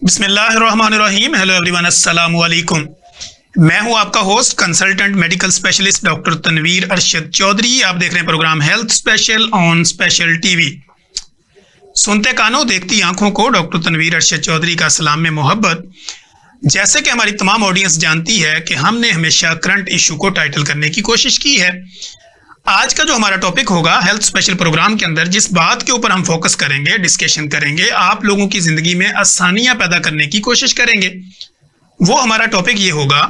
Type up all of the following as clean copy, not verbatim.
बिस्मिल्लाहिर्रहमानिर्रहीम। Hello everyone, अस्सलामु अलैकुम। मैं हूं आपका host consultant medical specialist doctor Tanveer Arshad Chaudhry. आप देख रहे हैं programme health special on special TV. सुनते कानों देखती आंखों को डॉक्टर तनवीर अरशद चौधरी का सलाम में मोहब्बत। जैसे कि हमारी तमाम ऑडियंस जानती है कि हमने हमेशा करंट इशू को टाइटल करने की कोशिश की है। आज का जो हमारा टॉपिक होगा हेल्थ स्पेशल प्रोग्राम के अंदर, जिस बात के ऊपर हम फोकस करेंगे, डिस्कशन करेंगे, आप लोगों की जिंदगी में आसानियां पैदा करने की कोशिश करेंगे, वो हमारा टॉपिक ये होगा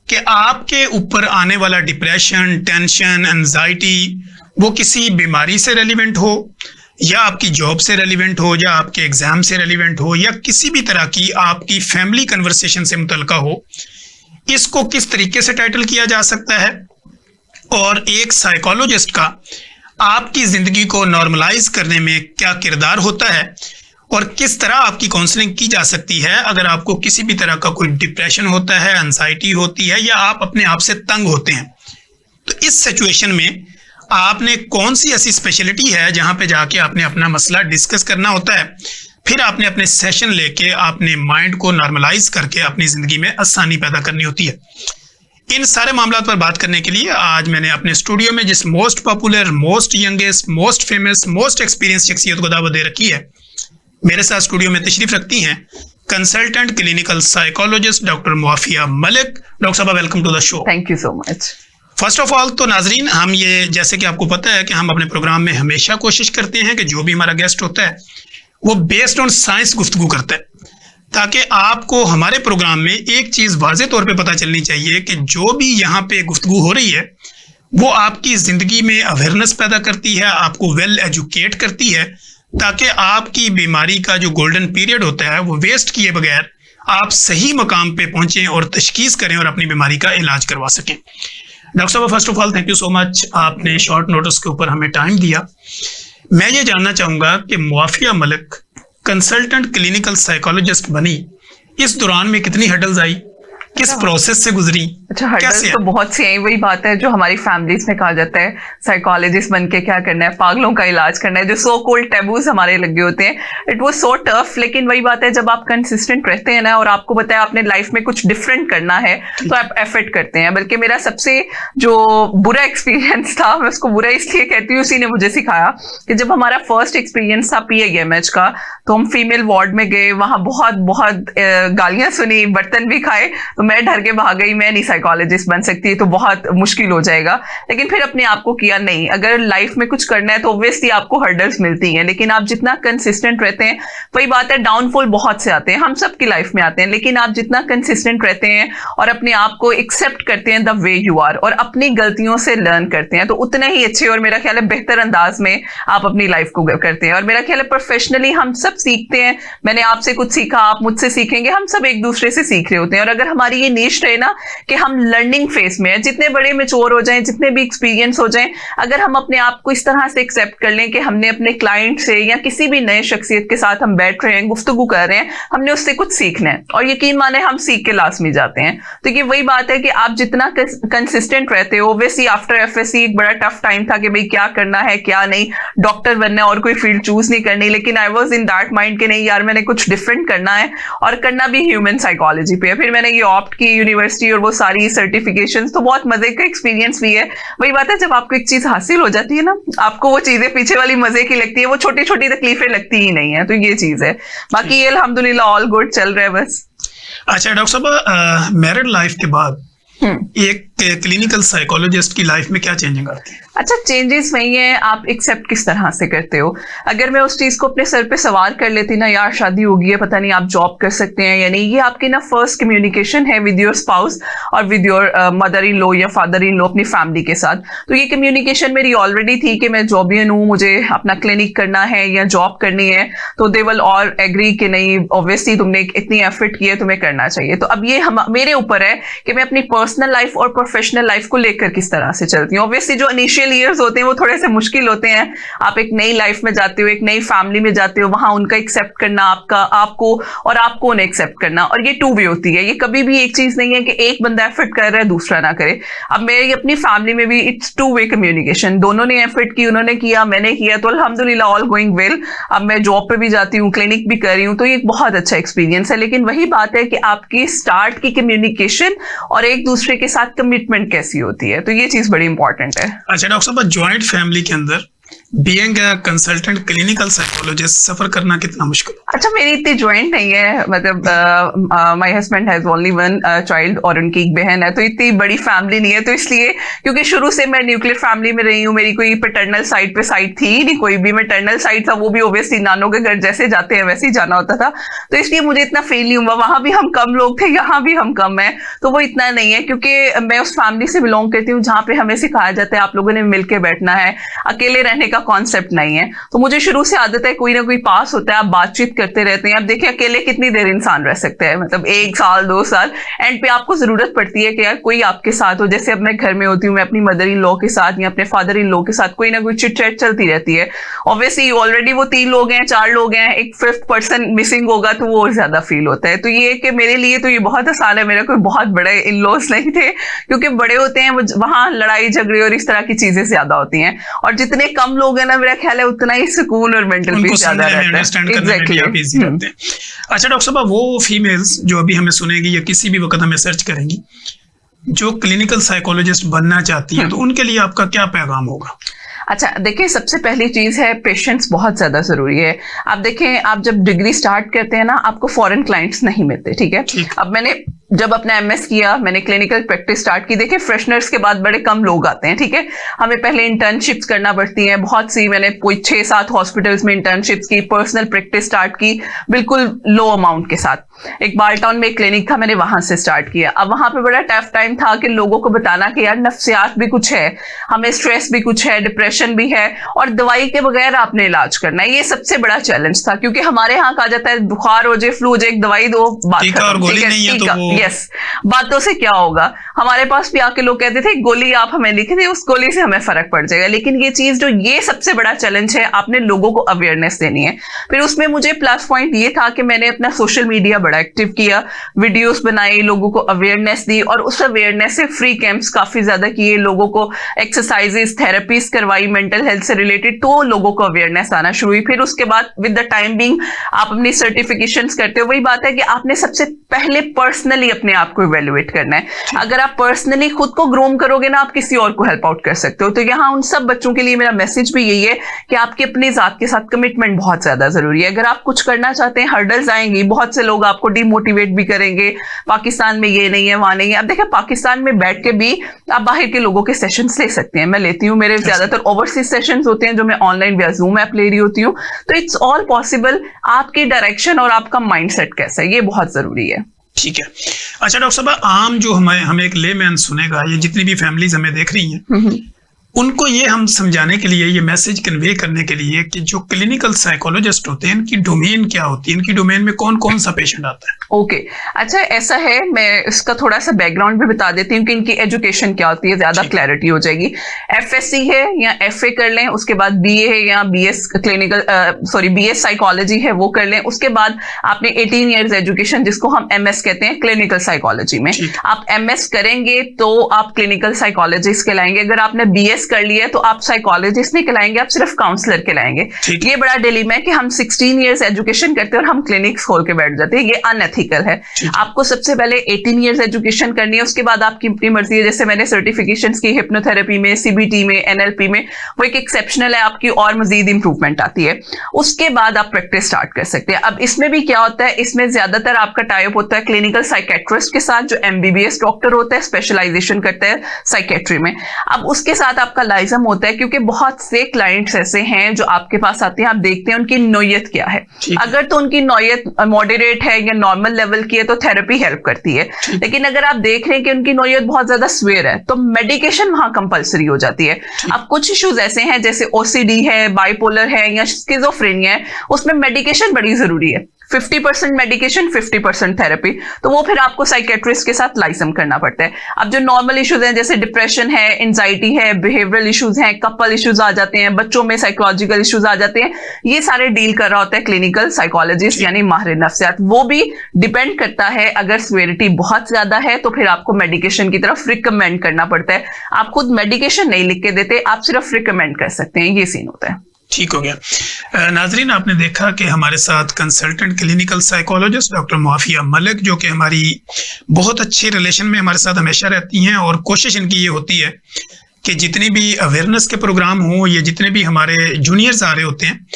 कि आपके ऊपर आने वाला डिप्रेशन, टेंशन, एंजाइटी, वो किसी बीमारी से रेलिवेंट हो या आपकी जॉब से रेलिवेंट हो या आपके एग्जाम से रेलिवेंट हो या किसी भी तरह की आपकी फैमिली कन्वर्सेशन से मुतल्लिका हो, इसको किस तरीके से टाइटल किया जा सकता है और एक साइकोलॉजिस्ट का आपकी ज़िंदगी को नॉर्मलाइज करने में क्या किरदार होता है और किस तरह आपकी काउंसलिंग की जा सकती है अगर आपको किसी भी तरह का कोई डिप्रेशन होता है, एंजाइटी होती है या आप अपने आप से तंग होते हैं। तो इस सिचुएशन में आपने कौन सी ऐसी स्पेशलिटी है जहां पे जाके आपने अपना मसला डिस्कस करना होता है, फिर आपने अपने सेशन लेके आपने माइंड को नॉर्मलाइज करके अपनी ज़िंदगी में आसानी पैदा करनी होती है। इन सारे मामलों पर बात करने के लिए आज मैंने अपने स्टूडियो में जिस most popular, most youngest, most famous, most experience शख्सियत को दावत दे रखी है, मेरे साथ स्टूडियो में तशरीफ रखती हैं consultant clinical psychologist doctor Muafiya Malik. Doctor साहब, welcome to the show. Thank you so much. First of all तो नाजरीन, हम ये, जैसे कि आपको पता है कि हम अपने प्रोग्राम में हमेशा कोशिश करते हैं कि जो भी हमारा गेस्ट होता है वो बेस्ड ऑन साइंस गुफ्तगू करता है, ताकि आपको हमारे प्रोग्राम में एक चीज़ वाज़े तौर पे पता चलनी चाहिए कि जो भी यहाँ पे गुफ्तगू हो रही है वो आपकी ज़िंदगी में अवेयरनेस पैदा करती है, आपको वेल एजुकेट करती है, ताकि आपकी बीमारी का जो गोल्डन पीरियड होता है वो वेस्ट किए बगैर आप सही मकाम पे पहुँचें और तशखीस करें और अपनी बीमारी का इलाज करवा सकें। डॉक्टर साहब, first of all thank you so much, आपने शॉर्ट नोटिस के ऊपर हमें टाइम दिया। मैं ये जानना चाहूँगा कि मुआफिया मलिक कंसल्टेंट क्लिनिकल साइकोलॉजिस्ट बनी, इस दौरान में कितनी हर्डल्स आई, किस प्रोसेस से गुजरी? अच्छा, हर्डल्स तो बहुत सी आई। वही बात है जो हमारी फैमिलीज में कहा जाता है, साइकोलॉजिस्ट बन के क्या करना है, पागलों का इलाज करना है, जो सो कोल्ड टैबूज हमारे लगे होते हैं। It was so tough. लेकिन वही बात है, जब आप कंसिस्टेंट रहते हैं ना और आपको पता है आपने लाइफ में कुछ डिफरेंट करना है तो आप एफर्ट करते हैं। बल्कि मेरा सबसे जो बुरा एक्सपीरियंस था, मैं उसको बुरा इसलिए कहती हूँ, उसी ने मुझे सिखाया कि जब हमारा फर्स्ट एक्सपीरियंस था PIMH का, तो हम फीमेल वार्ड में गए, वहां बहुत बहुत गालियां सुनी, बर्तन भी खाए, तो मैं डर के भाग गई, मैं नहीं साइकोलॉजिस्ट बन सकती, तो बहुत मुश्किल हो जाएगा। लेकिन फिर अपने आप को किया, नहीं, अगर लाइफ में कुछ करना है तो ऑब्वियसली आपको हर्डल्स मिलती हैं, लेकिन आप जितना कंसिस्टेंट रहते हैं, वही बात है, डाउनफॉल बहुत से आते हैं, हम सबकी लाइफ में आते हैं, लेकिन आप जितना कंसिस्टेंट रहते हैं और अपने आप को एक्सेप्ट करते हैं द वे यू आर और अपनी गलतियों से लर्न करते हैं, तो उतने ही अच्छे और मेरा ख्याल है बेहतर अंदाज में आप अपनी लाइफ को करते हैं। और मेरा ख्याल है प्रोफेशनली हम सब सीखते हैं। मैंने आपसे कुछ सीखा, आप मुझसे सीखेंगे, हम सब एक दूसरे से सीख रहे होते हैं। और अगर हमारी ये नीश रहे ना कि हम लर्निंग फेज में हैं, जितने बड़े मैच्योर हो जाएं, जितने भी एक्सपीरियंस हो जाएं, अगर हम अपने आप को इस तरह से एक्सेप्ट कर लें कि हमने अपने क्लाइंट से या किसी भी नए शख्सियत के साथ हम बैठ रहे हैं, गुफ्तगू कर रहे हैं, हमने उससे कुछ सीखना है, और यकीन माने हम सीख के लाजमी जाते हैं। तो ये वही बात है कि आप जितना कंसिस्टेंट रहते हो, वैसे आफ्टर FSC एक बड़ा टफ टाइम था कि भाई क्या करना है क्या नहीं, डॉक्टर बनना है और कोई फील्ड चूज नहीं करनी, लेकिन I was in that mind कि नहीं यार, मैंने कुछ डिफरेंट करना है और करना भी ह्यूमन साइकोलॉजी पे है। फिर मैंने ये ऑप्ट की यूनिवर्सिटी और वो सारी सर्टिफिकेशंस, तो बहुत मजे का एक्सपीरियंस भी है। वही बात है, जब आपको एक चीज हासिल हो जाती है ना, आपको वो चीजें पीछे वाली मजे की लगती है, वो छोटी छोटी तकलीफें लगती ही नहीं है। तो ये चीज है, बाकी ये अल्हम्दुलिल्लाह ऑल गुड चल रहा है बस। अच्छा डॉक्टर साहब, मैरिड लाइफ के बाद एक क्लिनिकल साइकोलॉजिस्ट की लाइफ में क्या चेंजिंग आती है? अच्छा, चेंजेस वही है, आप एक्सेप्ट किस तरह से करते हो। अगर मैं उस चीज को अपने सर पे सवार कर लेती ना, यार शादी होगी है, पता नहीं आप जॉब कर सकते हैं या नहीं, ये आपकी ना फर्स्ट कम्युनिकेशन है विद योर स्पाउस और with your mother in law या फादर इन लॉ, अपनी फैमिली के साथ। तो ये कम्युनिकेशन मेरी ऑलरेडी थी कि मैं जॉबियन हूँ, मुझे अपना क्लिनिक करना है या जॉब करनी है, तो दे विल ऑल एग्री कि नहीं, ऑब्वियसली तुमने इतनी एफर्ट की है, तुम्हें करना चाहिए। तो अब ये मेरे ऊपर है कि मैं अपनी पर्सनल लाइफ और प्रोफेशनल लाइफ को लेकर किस तरह से चलती हूँ। ऑब्वियसली जो इनिशियल इनिशियल ईयर्स होते हैं वो थोड़े से मुश्किल होते हैं। आप एक नई लाइफ में जाते हो, एक नई फैमिली में जाते हो, वहां उनका एक्सेप्ट करना आपको और आपको उन्हें एक्सेप्ट करना, और ये टू वे होती है। ये कभी भी एक चीज नहीं है कि एक बंदा एफर्ट कर रहा है दूसरा ना करे। अब मेरी अपनी फैमिली में भी इट्स टू वे कम्युनिकेशन, दोनों ने एफर्ट की, उन्होंने किया, मैंने किया, तो अल्हम्दुलिल्लाह ऑल गोइंग वेल। अब मैं जॉब पे भी जाती हूँ, क्लिनिक भी कर रही हूँ, तो ये एक बहुत अच्छा एक्सपीरियंस है। लेकिन वही बात है कि आपकी स्टार्ट की कम्युनिकेशन और एक दूसरे के साथ कमिटमेंट कैसी होती है, तो ये चीज बड़ी इंपॉर्टेंट है। अच्छा डॉक्टर साहब, जॉइंट फैमिली के अंदर being a consultant clinical psychologist सफर करना कितना मुश्किल? अच्छा, मेरी इतनी ज्वाइंट नहीं है, मतलब my husband has only one child और उनकी एक बहन है, तो इतनी बड़ी फैमिली नहीं है। तो इसलिए क्योंकि शुरू से मैं न्यूक्लियर फैमिली में रही हूँ, मेरी कोई पैटर्नल साइड पे साइड थी ही नहीं कोई भी। मैटर्नल साइड था वो भी ओब्वियसली नानों के घर जैसे जाते हैं वैसे ही जाना होता था, तो इसलिए मुझे इतना फील नहीं हुआ। वहां भी हम कम लोग थे, यहाँ भी हम कम है, तो वो इतना नहीं है। क्योंकि मैं उस फैमिली से बिलोंग करती हूँ जहाँ पे हमें सिखाया जाता है आप लोगों ने मिलकर बैठना है, अकेले रहने का कॉन्सेप्ट नहीं है। तो मुझे शुरू से आदत है, कोई ना कोई पास होता है, आप बातचीत करते रहते हैं। आप देखिए अकेले कितनी देर इंसान रह सकता है, मतलब 1 साल 2 साल, एंड पे आपको जरूरत पड़ती है कि यार कोई आपके साथ हो। जैसे अब मैं घर में होती हूँ, मैं अपनी मदर इन लॉ के साथ या अपने फादर इन लॉ के साथ कोई ना कोई चिट चैट चलती रहती है। ऑब्वियसली ऑलरेडी वो 3 लोग हैं, 4 लोग हैं, एक 5th पर्सन मिसिंग होगा तो वो और ज्यादा फील होता है। तो ये कि मेरे लिए तो ये बहुत आसान है, मेरा कोई बहुत बड़े इन लॉज नहीं थे, क्योंकि बड़े होते हैं वहां लड़ाई झगड़े और इस तरह की चीजें ज्यादा होती हैं, और जितने कम लोग हैं ना, मेरा ख्याल है उतना ही सुकून और मेंटल पीस ज्यादा रहता है। एग्जैक्टली। अच्छा डॉक्टर साहब, वो फीमेल्स जो अभी हमें सुनेगी या किसी भी वक्त हमें सर्च करेंगी जो क्लिनिकल साइकोलॉजिस्ट बनना चाहती है, तो उनके लिए आपका क्या पैगाम होगा? अच्छा देखिए, सबसे पहली चीज है पेशेंस बहुत ज्यादा जरूरी है। आप देखें, आप जब डिग्री स्टार्ट करते हैं ना, आपको फॉरेन क्लाइंट्स नहीं मिलते, ठीक है। अब मैंने जब अपना एमएस किया, मैंने क्लिनिकल प्रैक्टिस स्टार्ट की। देखिए फ्रेशनर्स के बाद बड़े कम लोग आते हैं, ठीक है। हमें पहले इंटर्नशिप्स करना पड़ती हैं बहुत सी। मैंने कोई 6-7 हॉस्पिटल्स में इंटर्नशिप्स की, पर्सनल प्रैक्टिस स्टार्ट की बिल्कुल लो अमाउंट के साथ। एक बालटाउन में एक क्लिनिक था, मैंने वहां से स्टार्ट किया। अब वहां पे बड़ा टफ टाइम था कि लोगों को बताना कि यार नफ्सियात भी कुछ है, हमें स्ट्रेस भी कुछ है, डिप्रेशन भी है, और दवाई के बगैर आपने इलाज करना है। ये सबसे बड़ा चैलेंज था, क्योंकि हमारे यहाँ कहा जाता है बुखार हो जाए, फ्लू हो जाए, एक दवाई दो, बात खत्म। यस, बातों से क्या होगा। हमारे पास भी आके लोग कहते थे गोली आप हमें लिखे थे, उस गोली से हमें फर्क पड़ जाएगा। लेकिन ये चीज जो, ये सबसे बड़ा चैलेंज है, आपने लोगों को अवेयरनेस देनी है। फिर उसमें मुझे प्लस पॉइंट ये था कि मैंने अपना सोशल मीडिया बड़ा एक्टिव किया, वीडियोस बनाई, लोगों को अवेयरनेस दी, और उस अवेयरनेस से फ्री कैंप्स काफी ज्यादा किए, लोगों को एक्सरसाइजेस, थेरेपीज करवाई मेंटल हेल्थ से रिलेटेड, तो लोगों को अवेयरनेस आना शुरू हुई। फिर उसके बाद विद द टाइम बिंग आप अपनी सर्टिफिकेशंस करते हो। वही बात है कि आपने सबसे पहले पर्सनली अपने आप को इवेल्युएट करना है। अगर आप पर्सनली खुद को ग्रूम करोगे ना, आप किसी और को हेल्प आउट कर सकते हो। तो यहाँ उन सब बच्चों के लिए मेरा मैसेज भी यही है कि आपकी अपनी जात के साथ कमिटमेंट बहुत ज्यादा जरूरी है। अगर आप कुछ करना चाहते हैं, हर्डल्स आएंगी, बहुत से लोग आपको डिमोटिवेट भी करेंगे, पाकिस्तान में ये नहीं है, वहां नहीं है। अब देखिए पाकिस्तान में बैठ के भी आप बाहर के लोगों के सेशंस ले सकते हैं, मैं लेती हूँ। मेरे ज्यादातर ओवरसीज सेशंस होते हैं जो मैं ऑनलाइन या जूम ऐप ले रही होती हूँ। तो इट्स ऑल पॉसिबल। आपकी डायरेक्शन और आपका माइंडसेट कैसा है, ये बहुत जरूरी है। ठीक है। अच्छा डॉक्टर साहब, आम जो हमें एक लेमैन सुनेगा, ये जितनी भी फैमिलीज हमें देख रही हैं, उनको ये हम समझाने के लिए, ये मैसेज कन्वे करने के लिए कि जो क्लिनिकल साइकोलॉजिस्ट होते हैं, इनकी डोमेन क्या होती है, इनकी डोमेन में कौन कौन सा पेशेंट आता है? ओके, अच्छा ऐसा है, मैं इसका थोड़ा सा बैकग्राउंड भी बता देती हूँ कि इनकी एजुकेशन क्या होती है, ज्यादा क्लैरिटी हो जाएगी। एफएससी है या एफए कर लें, उसके बाद बीए है या बीएस बीएस साइकोलॉजी है वो कर लें। उसके बाद आपने 18 इयर्स एजुकेशन, जिसको हम एमएस कहते हैं क्लिनिकल साइकोलॉजी में, आप एमएस करेंगे तो आप क्लिनिकल साइकोलॉजिस्ट कहलाएंगे। अगर आपने बीएस कर लिया तो आप साइकोलॉजिस्ट नहीं कहलाएंगे, आप सिर्फ काउंसलर कहलाएंगे। ये बड़ा डिलेमा है कि हम 16 इयर्स एजुकेशन करते हैं और हम क्लिनिक्स खोल के बैठ जाते हैं, ये अनएथिकल है। आपको सबसे पहले 18 इयर्स एजुकेशन करनी है, उसके बाद आपकी अपनी मर्जी है। जैसे मैंने सर्टिफिकेशंस की हिप्नोथेरेपी में, सीबीटी में, एनएलपी में, वो एक एक्सेप्शनल है, आपकी और मजीद इंप्रूवमेंट आती है। उसके बाद आप प्रैक्टिस स्टार्ट कर सकते हैं। अब इसमें भी क्या होता है, इसमें ज्यादातर आपका टाइप होता है क्लिनिकल साइकेट्रिस्ट के साथ, जो एमबीबीएस डॉक्टर होता है, स्पेशलाइजेशन करता है साइकेट्री में। अब उसके साथ आपका लाइजम होता है, क्योंकि बहुत से क्लाइंट्स ऐसे हैं जो आपके पास आते हैं, आप देखते हैं उनकी नोयत क्या है। अगर तो उनकी नोयत मॉडरेट है या नॉर्मल लेवल की है तो थेरेपी हेल्प करती है। लेकिन अगर आप देख रहे हैं कि उनकी नोयत बहुत ज्यादा स्वेयर है तो मेडिकेशन वहां कंपलसरी हो जाती है। अब कुछ इश्यूज ऐसे हैं जैसे ओसीडी है, बाइपोलर है या स्किज़ोफ्रेनिया है, उसमें मेडिकेशन बड़ी जरूरी है। 50% मेडिकेशन 50% थेरेपी, तो वो फिर आपको साइकेट्रिस्ट के साथ लाइजम करना पड़ता है। अब जो नॉर्मल इश्यूज हैं जैसे डिप्रेशन है, एंजाइटी है, बिहेवियरल इश्यूज हैं, कपल इश्यूज आ जाते हैं, बच्चों में साइकोलॉजिकल इश्यूज आ जाते हैं, ये सारे डील कर रहा होता है क्लिनिकल साइकोलॉजिस्ट यानी माहिर नफ्सियात। वो भी डिपेंड करता है, अगर सिवियरिटी बहुत ज्यादा है तो फिर आपको मेडिकेशन की तरफ रिकमेंड करना पड़ता है। आप खुद मेडिकेशन नहीं लिख के देते, आप सिर्फ रिकमेंड कर सकते हैं, ये सीन होता है। ठीक हो गया। नाजरीन, आपने देखा कि हमारे साथ consultant clinical psychologist doctor Muafiya Malik, जो कि हमारी बहुत अच्छे रिलेशन में हमारे साथ हमेशा रहती हैं, और कोशिश इनकी ये होती है कि जितनी भी अवेयरनेस के प्रोग्राम हों या जितने भी हमारे जूनियर्स आ रहे होते हैं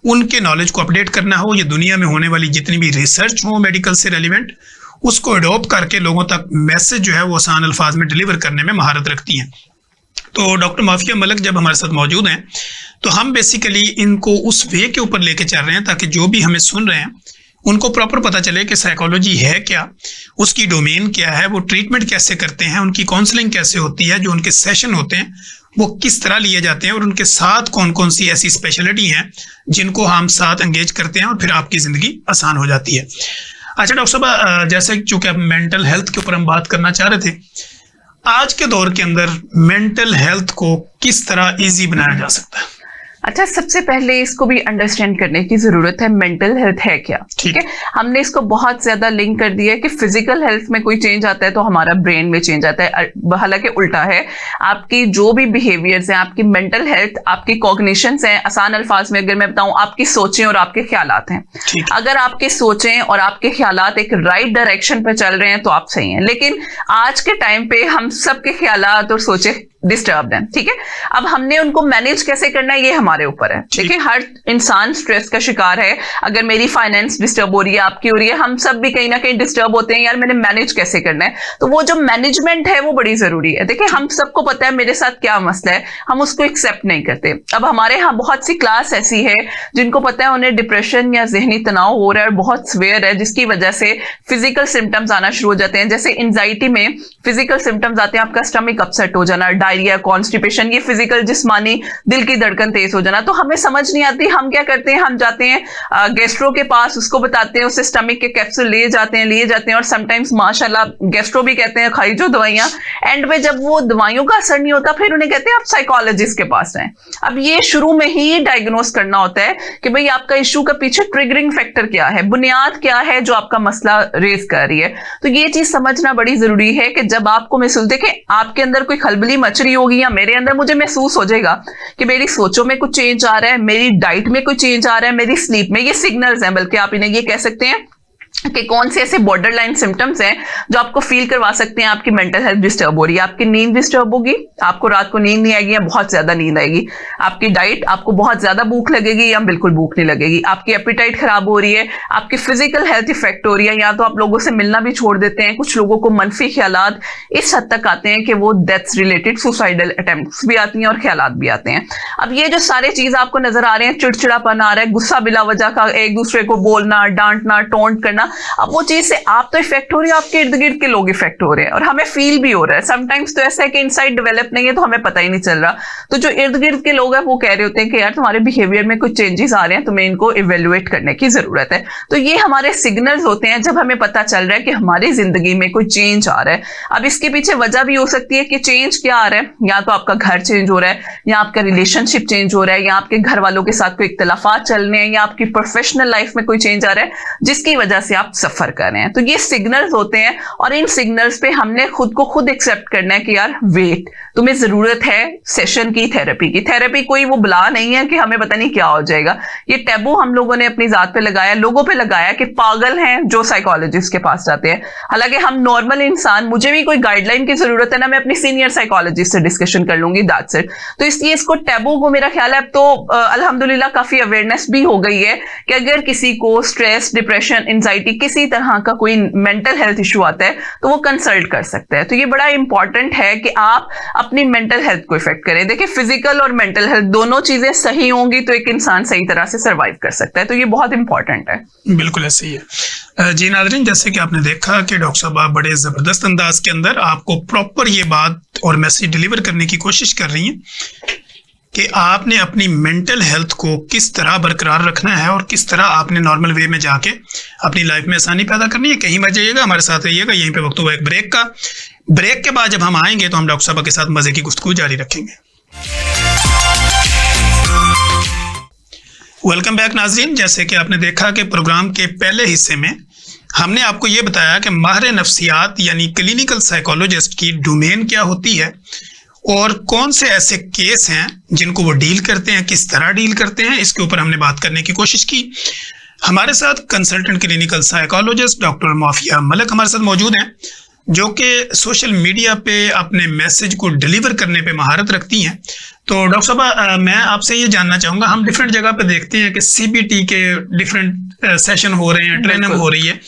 उनके नॉलेज को अपडेट करना हो, या दुनिया में होने वाली जितनी भी रिसर्च हो मेडिकल से रेलिवेंट, उसको अडॉप्ट करके लोगों तक मैसेज जो है वो आसान अल्फाज में डिलीवर करने में महारत रखती हैं। तो डॉक्टर मुआफिया मलिक जब हमारे साथ मौजूद हैं तो हम बेसिकली इनको उस वे के ऊपर लेके चल रहे हैं ताकि जो भी हमें सुन रहे हैं उनको प्रॉपर पता चले कि साइकोलॉजी है क्या, उसकी डोमेन क्या है, वो ट्रीटमेंट कैसे करते हैं, उनकी काउंसलिंग कैसे होती है, जो उनके सेशन होते हैं वो किस तरह लिए जाते हैं, और उनके साथ कौन कौन सी ऐसी स्पेशलिटी हैं जिनको हम साथ एंगेज करते हैं और फिर आपकी ज़िंदगी आसान हो जाती है। अच्छा डॉक्टर साहब, जैसे चूँकि आप मेंटल हेल्थ के ऊपर हम बात करना चाह रहे थे, आज के दौर के अंदर मेंटल हेल्थ को किस तरह ईजी बनाया जा सकता है? अच्छा, सबसे पहले इसको भी अंडरस्टैंड करने की जरूरत है मेंटल हेल्थ है क्या। ठीक है, हमने इसको बहुत ज्यादा लिंक कर दिया है कि फिजिकल हेल्थ में कोई चेंज आता है तो हमारा ब्रेन में चेंज आता है, हालांकि उल्टा है। आपकी जो भी बिहेवियर्स हैं, आपकी मेंटल हेल्थ, आपकी कॉग्निशंस हैं, आसान अल्फाज में अगर मैं बताऊं, आपकी सोचें और आपके ख्यालात हैं। अगर आपके सोचें और आपके ख्यालात एक राइट डायरेक्शन पे चल रहे हैं तो आप सही हैं, लेकिन आज के टाइम पे हम सबके ख्यालात और सोचें डिस्टर्ब है। ठीक है, अब हमने उनको मैनेज कैसे करना है ये हमारे ऊपर है। देखिए, हर इंसान स्ट्रेस का शिकार है। अगर मेरी फाइनेंस डिस्टर्ब हो रही है, आपकी हो रही है, हम सब भी कहीं ना कहीं डिस्टर्ब होते हैं, यार मैंने मैनेज कैसे करना है। तो वो जो मैनेजमेंट है वो बड़ी जरूरी है। देखिए, हम सबको पता है मेरे साथ क्या मसला है, हम उसको एक्सेप्ट नहीं करते। अब हमारे यहाँ बहुत सी क्लास ऐसी है जिनको पता है उन्हें डिप्रेशन या जहनी तनाव हो रहा है और बहुत सिवियर है, जिसकी वजह से फिजिकल सिम्टम्स आना शुरू हो जाते हैं। जैसे एंजाइटी में फिजिकल सिम्टम्स आते हैं, आपका स्टमक अपसेट हो जाना, डायरिया, कॉन्स्टिपेशन, ये फिजिकल जिस्मानी, दिल की धड़कन तेज हो जाना। तो हमें समझ नहीं आती, हम क्या करते हैं, हम जाते हैं गैस्ट्रो के पास, उसको बताते हैं, उससे स्टमक के कैप्सूल लिए जाते हैं और समटाइम्स माशाल्लाह गैस्ट्रो भी कहते हैं खाई जो दवाइयां, एंड में जब वो दवाइयों का असर नहीं होता फिर उन्हें कहते हैं आप साइकोलॉजिस्ट के पास जाएं। अब ये शुरू में ही डायग्नोस करना होता है कि भाई आपका इशू का पीछे ट्रिगरिंग फैक्टर क्या है, बुनियाद क्या है जो आपका मसला रेज कर रही है। तो ये चीज समझना बड़ी जरूरी है कि जब आपको महसूस देखे आपके अंदर कोई खलबली मच रही होगी या मेरे अंदर मुझे महसूस हो जाएगा कि मेरी सोचों में कुछ चेंज आ रहा है, मेरी डाइट में कुछ चेंज आ रहा है, मेरी स्लीप में, ये सिग्नल्स हैं, बल्कि आप इन्हें ये कह सकते हैं कि कौन से ऐसे बॉर्डर लाइन सिम्टम्स हैं जो आपको फील करवा सकते हैं आपकी मेंटल हेल्थ डिस्टर्ब हो रही है। आपकी नींद डिस्टर्ब होगी, आपको रात को नींद नहीं आएगी या बहुत ज्यादा नींद आएगी। आपकी डाइट, आपको बहुत ज्यादा भूख लगेगी या बिल्कुल भूख नहीं लगेगी। आपकी एपिटाइट खराब हो रही है, आपकी फिजिकल हेल्थ इफेक्ट हो रही है, या तो आप लोगों से मिलना भी छोड़ देते हैं। कुछ लोगों को मनफी ख्यालात इस हद तक आते हैं कि वो डेथ्स रिलेटेड सुसाइडल अटेम्प्ट्स भी आती हैं और ख्यालात भी आते हैं। अब ये जो सारे चीज आपको नजर आ रहे हैं, चिड़चिड़ापन आ रहा है, गुस्सा बिला वजह का, एक दूसरे को बोलना, डांटना, टोंट करना, अब वो चीज से आप तो इफेक्ट हो रही है, आपके इर्द गिर्द के लोग इफेक्ट हो रहे हैं और हमें फील भी हो रहा है। समटाइम्स तो ऐसा है कि इनसाइट डेवलप नहीं है तो हमें पता ही नहीं चल रहा। तो जो इर्द गिर्द के लोग हैं वो कह रहे होते हैं कि यार तुम्हारे बिहेवियर में कुछ चेंजेस आ रहे हैं, तुम्हें इनको इवेल्युएट करने की जरूरत है। तो ये हमारे सिग्नल्स होते हैं जब हमें पता चल रहा है कि हमारी जिंदगी में कोई चेंज आ रहा है। अब इसके पीछे वजह भी हो सकती है कि चेंज क्या आ रहा है, या तो आपका घर चेंज हो रहा है, या आपका रिलेशनशिप चेंज हो रहा है, या आपके घर वालों के साथ कोई इख्तलाफात चल रहे हैं, या आपकी प्रोफेशनल लाइफ में कोई चेंज आ रहा है जिसकी वजह से आप सफर कर रहे हैं। तो ये सिग्नल्स होते हैं और इन सिग्नल्स पे हमने खुद को खुद एक्सेप्ट करना है कि यार वेट, तुम्हें जरूरत है सेशन की, थेरेपी की। थेरेपी कोई वो बुला नहीं है कि हमें पता नहीं क्या हो जाएगा। ये टैबू हम लोगों ने अपनी जात पे लगाया, लोगों पे लगाया कि पागल हैं जो साइकोलॉजिस्ट के पास जाते हैं। हालांकि हम नॉर्मल इंसान, मुझे भी कोई गाइडलाइन की जरूरत है ना, मैं अपनी सीनियर साइकोलॉजिस्ट से डिस्कशन कर लूंगी, दैट्स इट। तो इसलिए इसको टैबू को मेरा ख्याल है अब तो अल्हम्दुलिल्लाह काफी अवेयरनेस भी हो गई है कि अगर किसी को स्ट्रेस, डिप्रेशन, एंजाइटी, किसी तरह का कोई मेंटल हेल्थ इशू आता है तो वो कंसल्ट कर सकता है। तो ये बड़ा इंपॉर्टेंट है कि आप अपनी मेंटल हेल्थ को इफेक्ट करें। देखिए, फिजिकल और मेंटल हेल्थ दोनों चीजें सही होंगी तो एक इंसान सही तरह से सर्वाइव कर सकता है। तो ये बहुत इंपॉर्टेंट है। बिल्कुल ऐसे ही है। जी नाज़रीन, जैसे कि आपने देखा कि डॉक्टर साहब आप बड़े जबरदस्त अंदाज के अंदर आपको प्रॉपर ये बात और मैसेज डिलीवर करने की कोशिश कर रही हैं कि आपने अपनी मेंटल हेल्थ को किस तरह बरकरार रखना है और किस तरह आपने नॉर्मल वे में जाके अपनी लाइफ में आसानी पैदा करनी है। कहीं मत जाइएगा, हमारे साथ रहिएगा। यहीं पे वक्त हुआ एक ब्रेक का। ब्रेक के बाद जब हम आएंगे तो हम डॉक्टर साहब के साथ मजे की गुफ्तगू जारी रखेंगे। वेलकम बैक नाजरीन। जैसे कि आपने देखा कि प्रोग्राम के पहले हिस्से में हमने आपको ये बताया कि माहिर नफ्सियात यानी क्लिनिकल साइकोलॉजिस्ट की डोमेन क्या होती है और कौन से ऐसे केस हैं जिनको वो डील करते हैं, किस तरह डील करते हैं, इसके ऊपर हमने बात करने की कोशिश की। हमारे साथ consultant clinical psychologist doctor mafia Malik हमारे साथ मौजूद हैं, जो कि सोशल मीडिया पे अपने मैसेज को डिलीवर करने पे महारत रखती हैं। तो डॉक्टर साहब, मैं आपसे ये जानना चाहूँगा, हम डिफरेंट जगह पे देखते हैं कि सीबीटी के डिफरेंट सेशन हो रहे हैं, ट्रेनिंग हो रही है,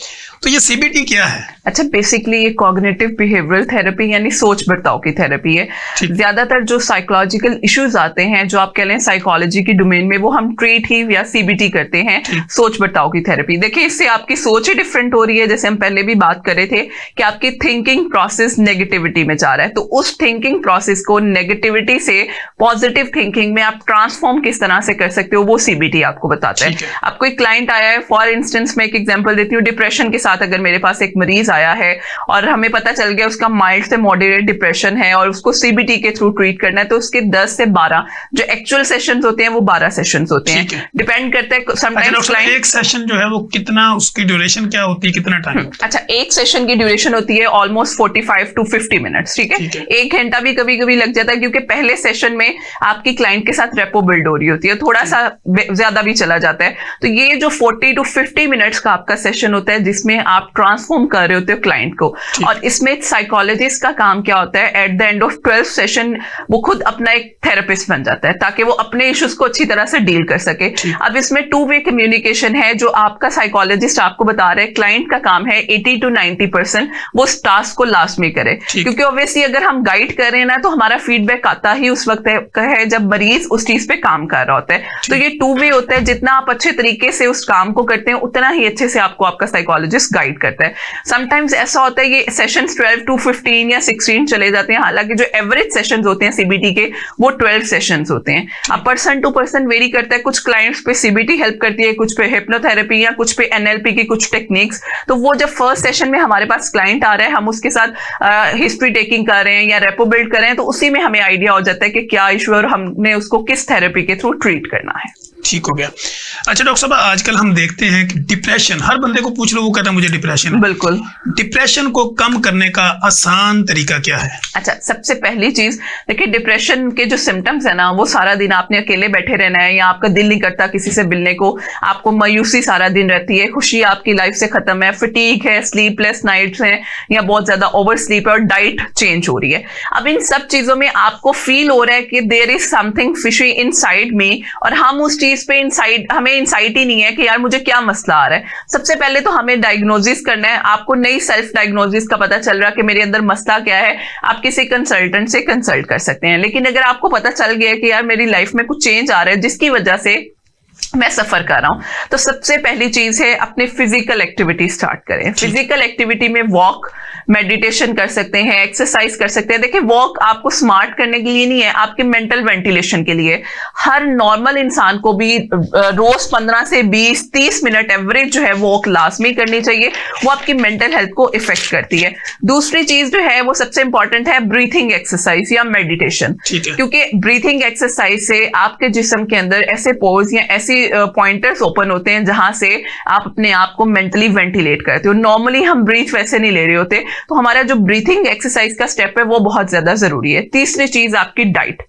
तो ये सीबीटी क्या है? अच्छा, बेसिकली ये कॉग्निटिव बिहेवियरल थेरेपी यानी सोच बर्ताव की थेरेपी है। ज्यादातर जो साइकोलॉजिकल इश्यूज आते हैं, जो आप कह लें साइकोलॉजी की डोमेन में, वो हम ट्रीट ही या सीबीटी करते हैं, सोच बर्ताव की थेरेपी। देखिए, इससे आपकी सोच ही डिफरेंट हो रही है। जैसे हम पहले भी बात कर रहे थे कि आपकी थिंकिंग प्रोसेस नेगेटिविटी में जा रहा है, तो उस थिंकिंग प्रोसेस को नेगेटिविटी से पॉजिटिव थिंकिंग में आप ट्रांसफॉर्म किस तरह से कर सकते हो, वो सीबीटी आपको बताता है। आपको एक क्लाइंट आया है, फॉर इंस्टेंस मैं एक एग्जांपल देती हूँ, डिप्रेशन के साथ अगर मेरे पास एक मरीज आया है और हमें पता चल गया उसका माइल्ड से मॉडरेट डिप्रेशन है और उसको सीबीटी के थ्रू ट्रीट करना है, तो उसके 10 से 12 जो एक्चुअल सेशंस होते हैं वो 12 सेशंस होते हैं। डिपेंड करता है समटाइम्स क्लाइंट। एक सेशन जो है वो कितना, उसकी ड्यूरेशन क्या होती है, कितना टाइम? अच्छा, एक सेशन की ड्यूरेशन होती है ऑलमोस्ट 45 to 50 मिनट्स। ठीक है, 1 घंटा भी कभी कभी लग जाता है, क्योंकि पहले सेशन में आपकी क्लाइंट के साथ रेपो बिल्ड हो रही होती है, थोड़ा सा ज्यादा भी चला जाता है। तो ये जो 40 to 50 मिनट्स का आपका सेशन होता है, जिसमें आप ट्रांसफॉर्म कर रहे होते हो क्लाइंट को। और इसमें साइकोलॉजिस्ट का काम क्या होता है, at the end of 12 session वो खुद अपना एक थेरेपिस्ट बन जाता है, ताकि वो अपने इश्यूज को अच्छी तरह से डील कर सके। अब इसमें 2 वे कम्युनिकेशन है, जो आपका साइकोलॉजिस्ट आपको बता रहे हैं। क्लाइंट का काम है 80 to 90% वो उस टास्क को लास्ट में करे, क्योंकि ऑब्वियसली अगर हम गाइड कर रहे हैं ना, तो हमारा फीडबैक आता ही उस वक्त है जब मरीज उस चीज पे काम कर रहा होता है। तो ये 2 वे होता है, जितना आप अच्छे तरीके से उस काम को करते हैं, उतना ही अच्छे से आपको आपका साइकोलॉजिस्ट गाइड करता है। समटाइम्स ऐसा होता है ये सेशंस 12 to 15 या 16 चले जाते हैं, हालांकि जो एवरेज सेशंस होते हैं सीबीटी के वो 12 सेशंस होते हैं। अब पर्सन टू पर्सन वेरी करता है, कुछ क्लाइंट्स पे सीबीटी हेल्प करती है, कुछ पे हिप्नोथेरेपी या कुछ पे एनएलपी की कुछ टेक्निक्स। तो वो जब फर्स्ट सेशन में हमारे पास क्लाइंट आ रहा है, हम उसके साथ हिस्ट्री टेकिंग कर रहे हैं या रेपो बिल्ड कर रहे हैं, तो उसी में हमें आइडिया हो जाता है कि क्या इशू है और हमने उसको किस थेरेपी के थ्रू ट्रीट करना है। ठीक हो गया। अच्छा डॉक्टर साहब, आजकल हम देखते हैं कि डिप्रेशन, हर बंदे को पूछ लो वो कहता है मुझे डिप्रेशन है। बिल्कुल। डिप्रेशन को कम करने का आसान तरीका क्या है? अच्छा, सबसे पहली चीज देखिए, डिप्रेशन के जो सिम्टम्स है ना, वो सारा दिन आपने अकेले बैठे रहना है या आपका दिल नहीं करता किसी से मिलने को, आपको मायूसी सारा दिन रहती है, खुशी आपकी लाइफ से खत्म है, फटीग है, स्लीपलेस नाइट्स हैं या बहुत ज्यादा ओवर स्लीप है और डाइट चेंज हो रही है। अब इन सब चीजों में आपको फील हो रहा है कि there is something fishy inside me, और हम उस चीज पे हमें इंसाइट ही नहीं है कि यार मुझे क्या मसला आ रहा है। सबसे पहले तो हमें डायग्नोसिस करना है। आपको नई सेल्फ डायग्नोसिस का पता चल रहा है कि मेरे अंदर मसला क्या है, आप किसी कंसल्टेंट से कंसल्ट कर सकते हैं। लेकिन अगर आपको पता चल गया कि यार मेरी लाइफ में कुछ चेंज आ रहा है जिसकी वजह से मैं सफर कर रहा हूं, तो सबसे पहली चीज है अपने फिजिकल एक्टिविटी स्टार्ट करें। फिजिकल एक्टिविटी में वॉक, मेडिटेशन कर सकते हैं, एक्सरसाइज कर सकते हैं। देखिए, वॉक आपको स्मार्ट करने के लिए नहीं है, आपके मेंटल वेंटिलेशन के लिए। हर नॉर्मल इंसान को भी रोज 15 से 20-30 मिनट एवरेज जो है वॉक लाजमी करनी चाहिए, वो आपकी मेंटल हेल्थ को इफेक्ट करती है। दूसरी चीज जो है वो सबसे इंपॉर्टेंट है ब्रीथिंग एक्सरसाइज या मेडिटेशन, क्योंकि ब्रीथिंग एक्सरसाइज से आपके जिस्म के अंदर ऐसे पोर्स या ऐसी पॉइंटर्स ओपन होते हैं जहां से आप अपने आप को मेंटली वेंटिलेट करते हो। नॉर्मली हम ब्रीथ वैसे नहीं ले रहे होते, तो हमारा जो ब्रीथिंग एक्सरसाइज का स्टेप है वो बहुत ज्यादा जरूरी है। तीसरी चीज आपकी डाइट।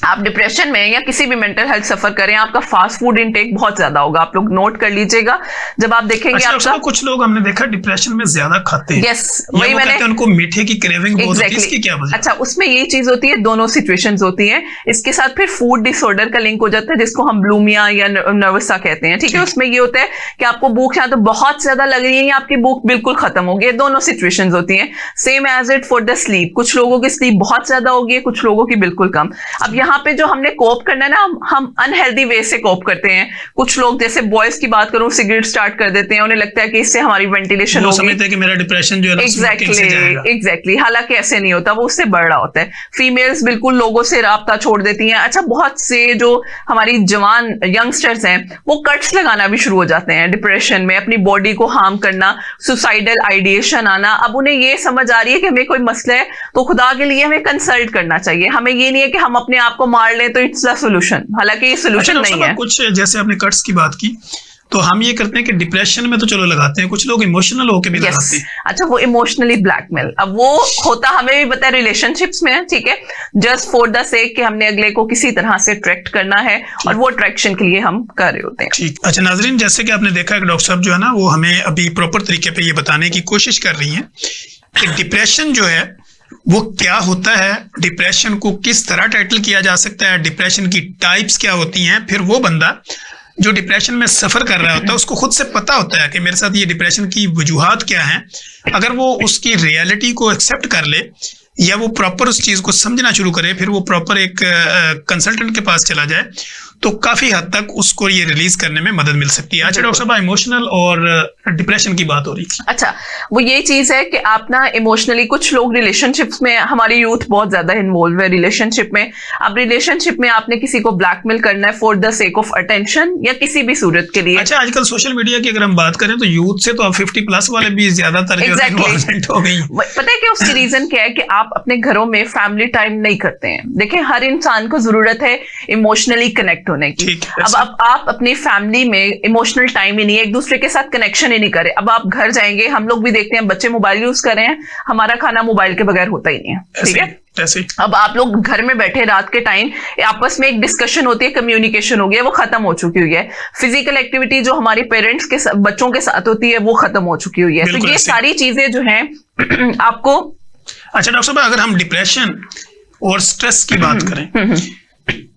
आप डिप्रेशन में या किसी भी मेंटल हेल्थ सफर करें, आपका फास्ट फूड इनटेक बहुत ज्यादा होगा। आप लोग नोट कर लीजिएगा, जब आप देखेंगे। अच्छा, आपका कुछ लोग हमने देखा डिप्रेशन में ज्यादा खाते हैं। यस, वही मैंने उनको मीठे की क्रेविंग बहुत होती है, इसकी क्या वजह? अच्छा, उसमें यही चीज होती है, दोनों सिचुएशंस होती हैं। इसके साथ फिर फूड डिसऑर्डर का लिंक हो जाता है, जिसको हम ब्लूमिया या नर्वसा कहते हैं। ठीक है, उसमें ये होता है कि आपको भूख या तो बहुत ज्यादा लग रही है या आपकी भूख बिल्कुल खत्म हो गई। दोनों सिचुएशंस होती हैं। Same as it for the sleep, कुछ लोगों की स्लीप बहुत ज्यादा होगी, कुछ लोगों की बिल्कुल कम। अब यहाँ पे जो हमने कोप करना है ना, हम अनहेल्दी वे से कोप करते हैं। कुछ लोग, जैसे बॉयज की बात करूं, सिगरेट स्टार्ट कर देते हैं, उन्हें लगता है कि इससे हमारी वेंटिलेशन होगी, समझते हैं कि मेरा डिप्रेशन जो है एग्जैक्टली, हालांकि ऐसे नहीं होता, वो उससे बढ़ रहा होता है। फीमेल्स बिल्कुल लोगों से राब्ता छोड़ देती हैं। अच्छा, बहुत से जो हमारी जवान यंगस्टर्स हैं वो कट्स लगाना भी शुरू हो जाते हैं डिप्रेशन में, अपनी बॉडी को हार्म करना, सुसाइडल आइडिएशन आना। अब उन्हें ये समझ आ रही है कि हमें कोई मसला है तो खुदा के लिए हमें कंसल्ट करना चाहिए। हमें ये नहीं है कि हम अपने आप को मार लें तो इट्स द सोल्यूशन, हालांकि ये सोल्यूशन नहीं है। कुछ जैसे आपने कट्स की बात की, तो हम ये करते हैं कि डिप्रेशन में तो चलो लगाते हैं, कुछ लोग इमोशनल होके भी लगाते हैं। अच्छा, वो इमोशनली ब्लैकमेल, अब वो होता हमें भी पता है रिलेशनशिप्स में, ठीक है, जस्ट फॉर द सेक कि हमने अगले को किसी तरह से अट्रैक्ट करना है, और वो अट्रैक्शन के लिए हम कर रहे होते हैं। ठीक। अच्छा नाजरीन, जैसे कि आपने देखा कि डॉक्टर साहब जो है ना, वो हमें अभी प्रॉपर तरीके पे ये बताने की कोशिश कर रही हैं कि डिप्रेशन जो है वो क्या होता है, डिप्रेशन को किस तरह टाइटल किया जा सकता है, डिप्रेशन की टाइप्स क्या होती हैं। फिर वो बंदा जो डिप्रेशन में सफर कर रहा होता है उसको खुद से पता होता है कि मेरे साथ ये डिप्रेशन की वजूहात क्या हैं। अगर वो उसकी रियलिटी को एक्सेप्ट कर ले या वो प्रॉपर उस चीज को समझना शुरू करे, फिर वो प्रॉपर एक कंसल्टेंट के पास चला जाए, तो काफी हद तक उसको ये रिलीज करने में मदद मिल सकती है। अच्छा डॉक्टर साहब, इमोशनल और डिप्रेशन की बात हो रही थी। अच्छा, वो ये चीज है कि आप ना इमोशनली, कुछ लोग रिलेशनशिप्स में, हमारी यूथ बहुत ज्यादा इन्वॉल्व है रिलेशनशिप में। अब रिलेशनशिप में आपने किसी को ब्लैकमेल करना है for the sake of attention या किसी भी सूरत के लिए। अच्छा, आजकल सोशल मीडिया की अगर हम बात करें तो यूथ से तो अब 50+ वाले भी ज्यादातर इन्वॉल्वमेंट हो गई। पता है कि उसकी रीजन क्या है कि आप अपने घरों में फैमिली टाइम नहीं करते हैं। देखिए, हर इंसान को जरूरत है इमोशनली कनेक्ट होने की। अब आप अपनी फैमिली में इमोशनल टाइम ही नहीं है, एक दूसरे के साथ कनेक्शन ही नहीं करे। अब आप घर जाएंगे, हम लोग भी देखते हैं बच्चे मोबाइल यूज कर रहे हैं, हमारा खाना मोबाइल के बगैर होता ही नहीं है, ठीक है। अब आप लोग घर में बैठे रात के टाइम आपस में एक डिस्कशन होती है, कम्युनिकेशन हो गया, वो खत्म हो चुकी हुई है। फिजिकल एक्टिविटी जो हमारे पेरेंट्स के बच्चों के साथ होती है वो खत्म हो चुकी हुई है। तो ये सारी चीजें जो हैं आपको। अच्छा डॉक्टर साहब, अगर हम डिप्रेशन और स्ट्रेस की बात करें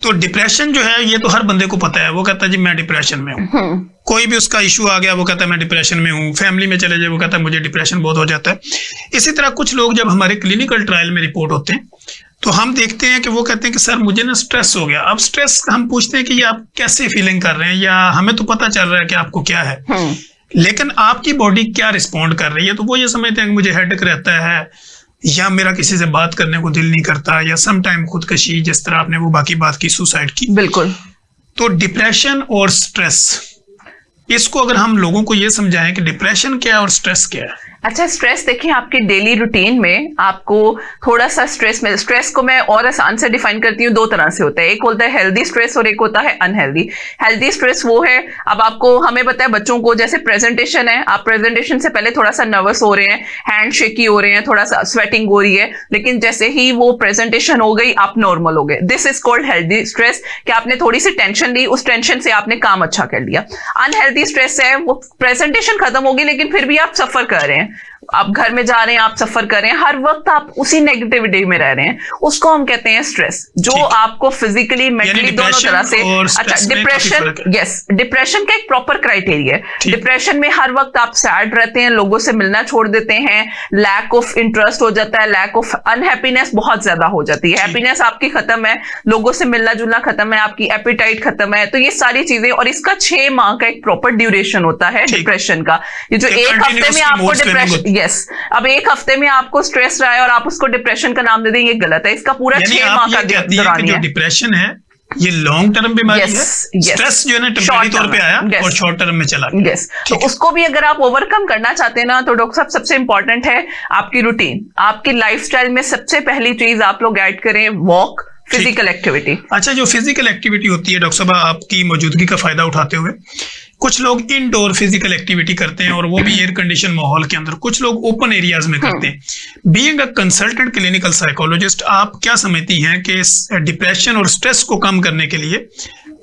तो डिप्रेशन जो है ये तो हर बंदे को पता है, वो कहता है जी मैं डिप्रेशन में हूँ। कोई भी उसका इशू आ गया वो कहता है मैं डिप्रेशन में हूँ। फैमिली में चले जाए वो कहता है मुझे डिप्रेशन बहुत हो जाता है। इसी तरह कुछ लोग जब हमारे क्लिनिकल ट्रायल में रिपोर्ट होते हैं तो हम देखते हैं कि वो कहते हैं कि सर मुझे ना स्ट्रेस हो गया। अब स्ट्रेस हम पूछते हैं कि ये आप कैसे फीलिंग कर रहे हैं, या हमें तो पता चल रहा है कि आपको क्या है, लेकिन आपकी बॉडी क्या रिस्पॉन्ड कर रही है। तो वो ये समझते हैं कि मुझे हेडेक रहता है, या मेरा किसी से बात करने को दिल नहीं करता, या सम टाइम खुदकशी, जिस तरह आपने वो बाकी बात की, सुसाइड की। बिल्कुल। तो डिप्रेशन और स्ट्रेस, इसको अगर हम लोगों को ये समझाएं कि डिप्रेशन क्या है और स्ट्रेस क्या है। अच्छा, स्ट्रेस देखिए, आपके डेली रूटीन में आपको थोड़ा सा स्ट्रेस में, स्ट्रेस को मैं और आसान से डिफाइन करती हूँ, दो तरह से होता है। एक होता है हेल्दी स्ट्रेस और एक होता है अनहेल्दी। हेल्दी स्ट्रेस वो है, अब आपको, हमें पता है बच्चों को जैसे प्रेजेंटेशन है, आप प्रेजेंटेशन से पहले थोड़ा सा नर्वस हो रहे हैं, हैंड शेकी हो रहे हैं, थोड़ा सा स्वेटिंग हो रही है, लेकिन जैसे ही वो प्रेजेंटेशन हो गई आप नॉर्मल हो गए। This is called healthy stress, कि आपने थोड़ी सी टेंशन ली, उस टेंशन से आपने काम अच्छा कर लिया। अनहेल्दी स्ट्रेस है, वो प्रेजेंटेशन खत्म होगी लेकिन फिर भी आप सफर कर रहे हैं, आप घर में जा रहे हैं, आप सफर कर रहे हैं, हर वक्त आप उसी नेगेटिविटी में रह रहे हैं, उसको हम कहते हैं स्ट्रेस, जो आपको फिजिकली मेंटली दोनों तरह से। अच्छा, डिप्रेशन, यस, डिप्रेशन का एक प्रॉपर क्राइटेरिया है। डिप्रेशन में हर वक्त आप सैड रहते हैं, लोगों से मिलना छोड़ देते हैं, लैक ऑफ इंटरेस्ट हो जाता है, लैक ऑफ अनहैप्पीनेस बहुत ज्यादा हो जाती है, हैप्पीनेस आपकी खत्म है, लोगों से मिलना जुलना खत्म है, आपकी एपिटाइट खत्म है। तो ये सारी चीजें, और इसका 6 माह का एक प्रॉपर ड्यूरेशन होता है डिप्रेशन का। ये जो एक हफ्ते में आपको डिप्रेशन, यस, अब एक हफ्ते में आपको स्ट्रेस रहा है और आप उसको डिप्रेशन का नाम दे देंगे, गलत है। इसका पूरा 6 माह का दौरान है। डिप्रेशन है ये लॉन्ग टर्म बीमारी है, स्ट्रेस जो है ना टेम्परेरी तौर पे आया और शॉर्ट टर्म में चला गया। तो उसको भी अगर आप ओवरकम करना चाहते हैं ना, तो डॉक्टर साहब सबसे इंपॉर्टेंट है आपकी रूटीन, आपकी लाइफस्टाइल में सबसे पहली चीज आप लोग ऐड करें वॉक, फिजिकल एक्टिविटी। अच्छा, जो फिजिकल एक्टिविटी होती है डॉक्टर साहब, आपकी मौजूदगी का फायदा उठाते हुए कुछ लोग इनडोर फिजिकल एक्टिविटी करते हैं और वो भी एयर कंडीशन माहौल के अंदर, कुछ लोग ओपन एरियाज में करते हैं। Being a consultant clinical psychologist, आप क्या समझती हैं कि डिप्रेशन और स्ट्रेस को कम करने के लिए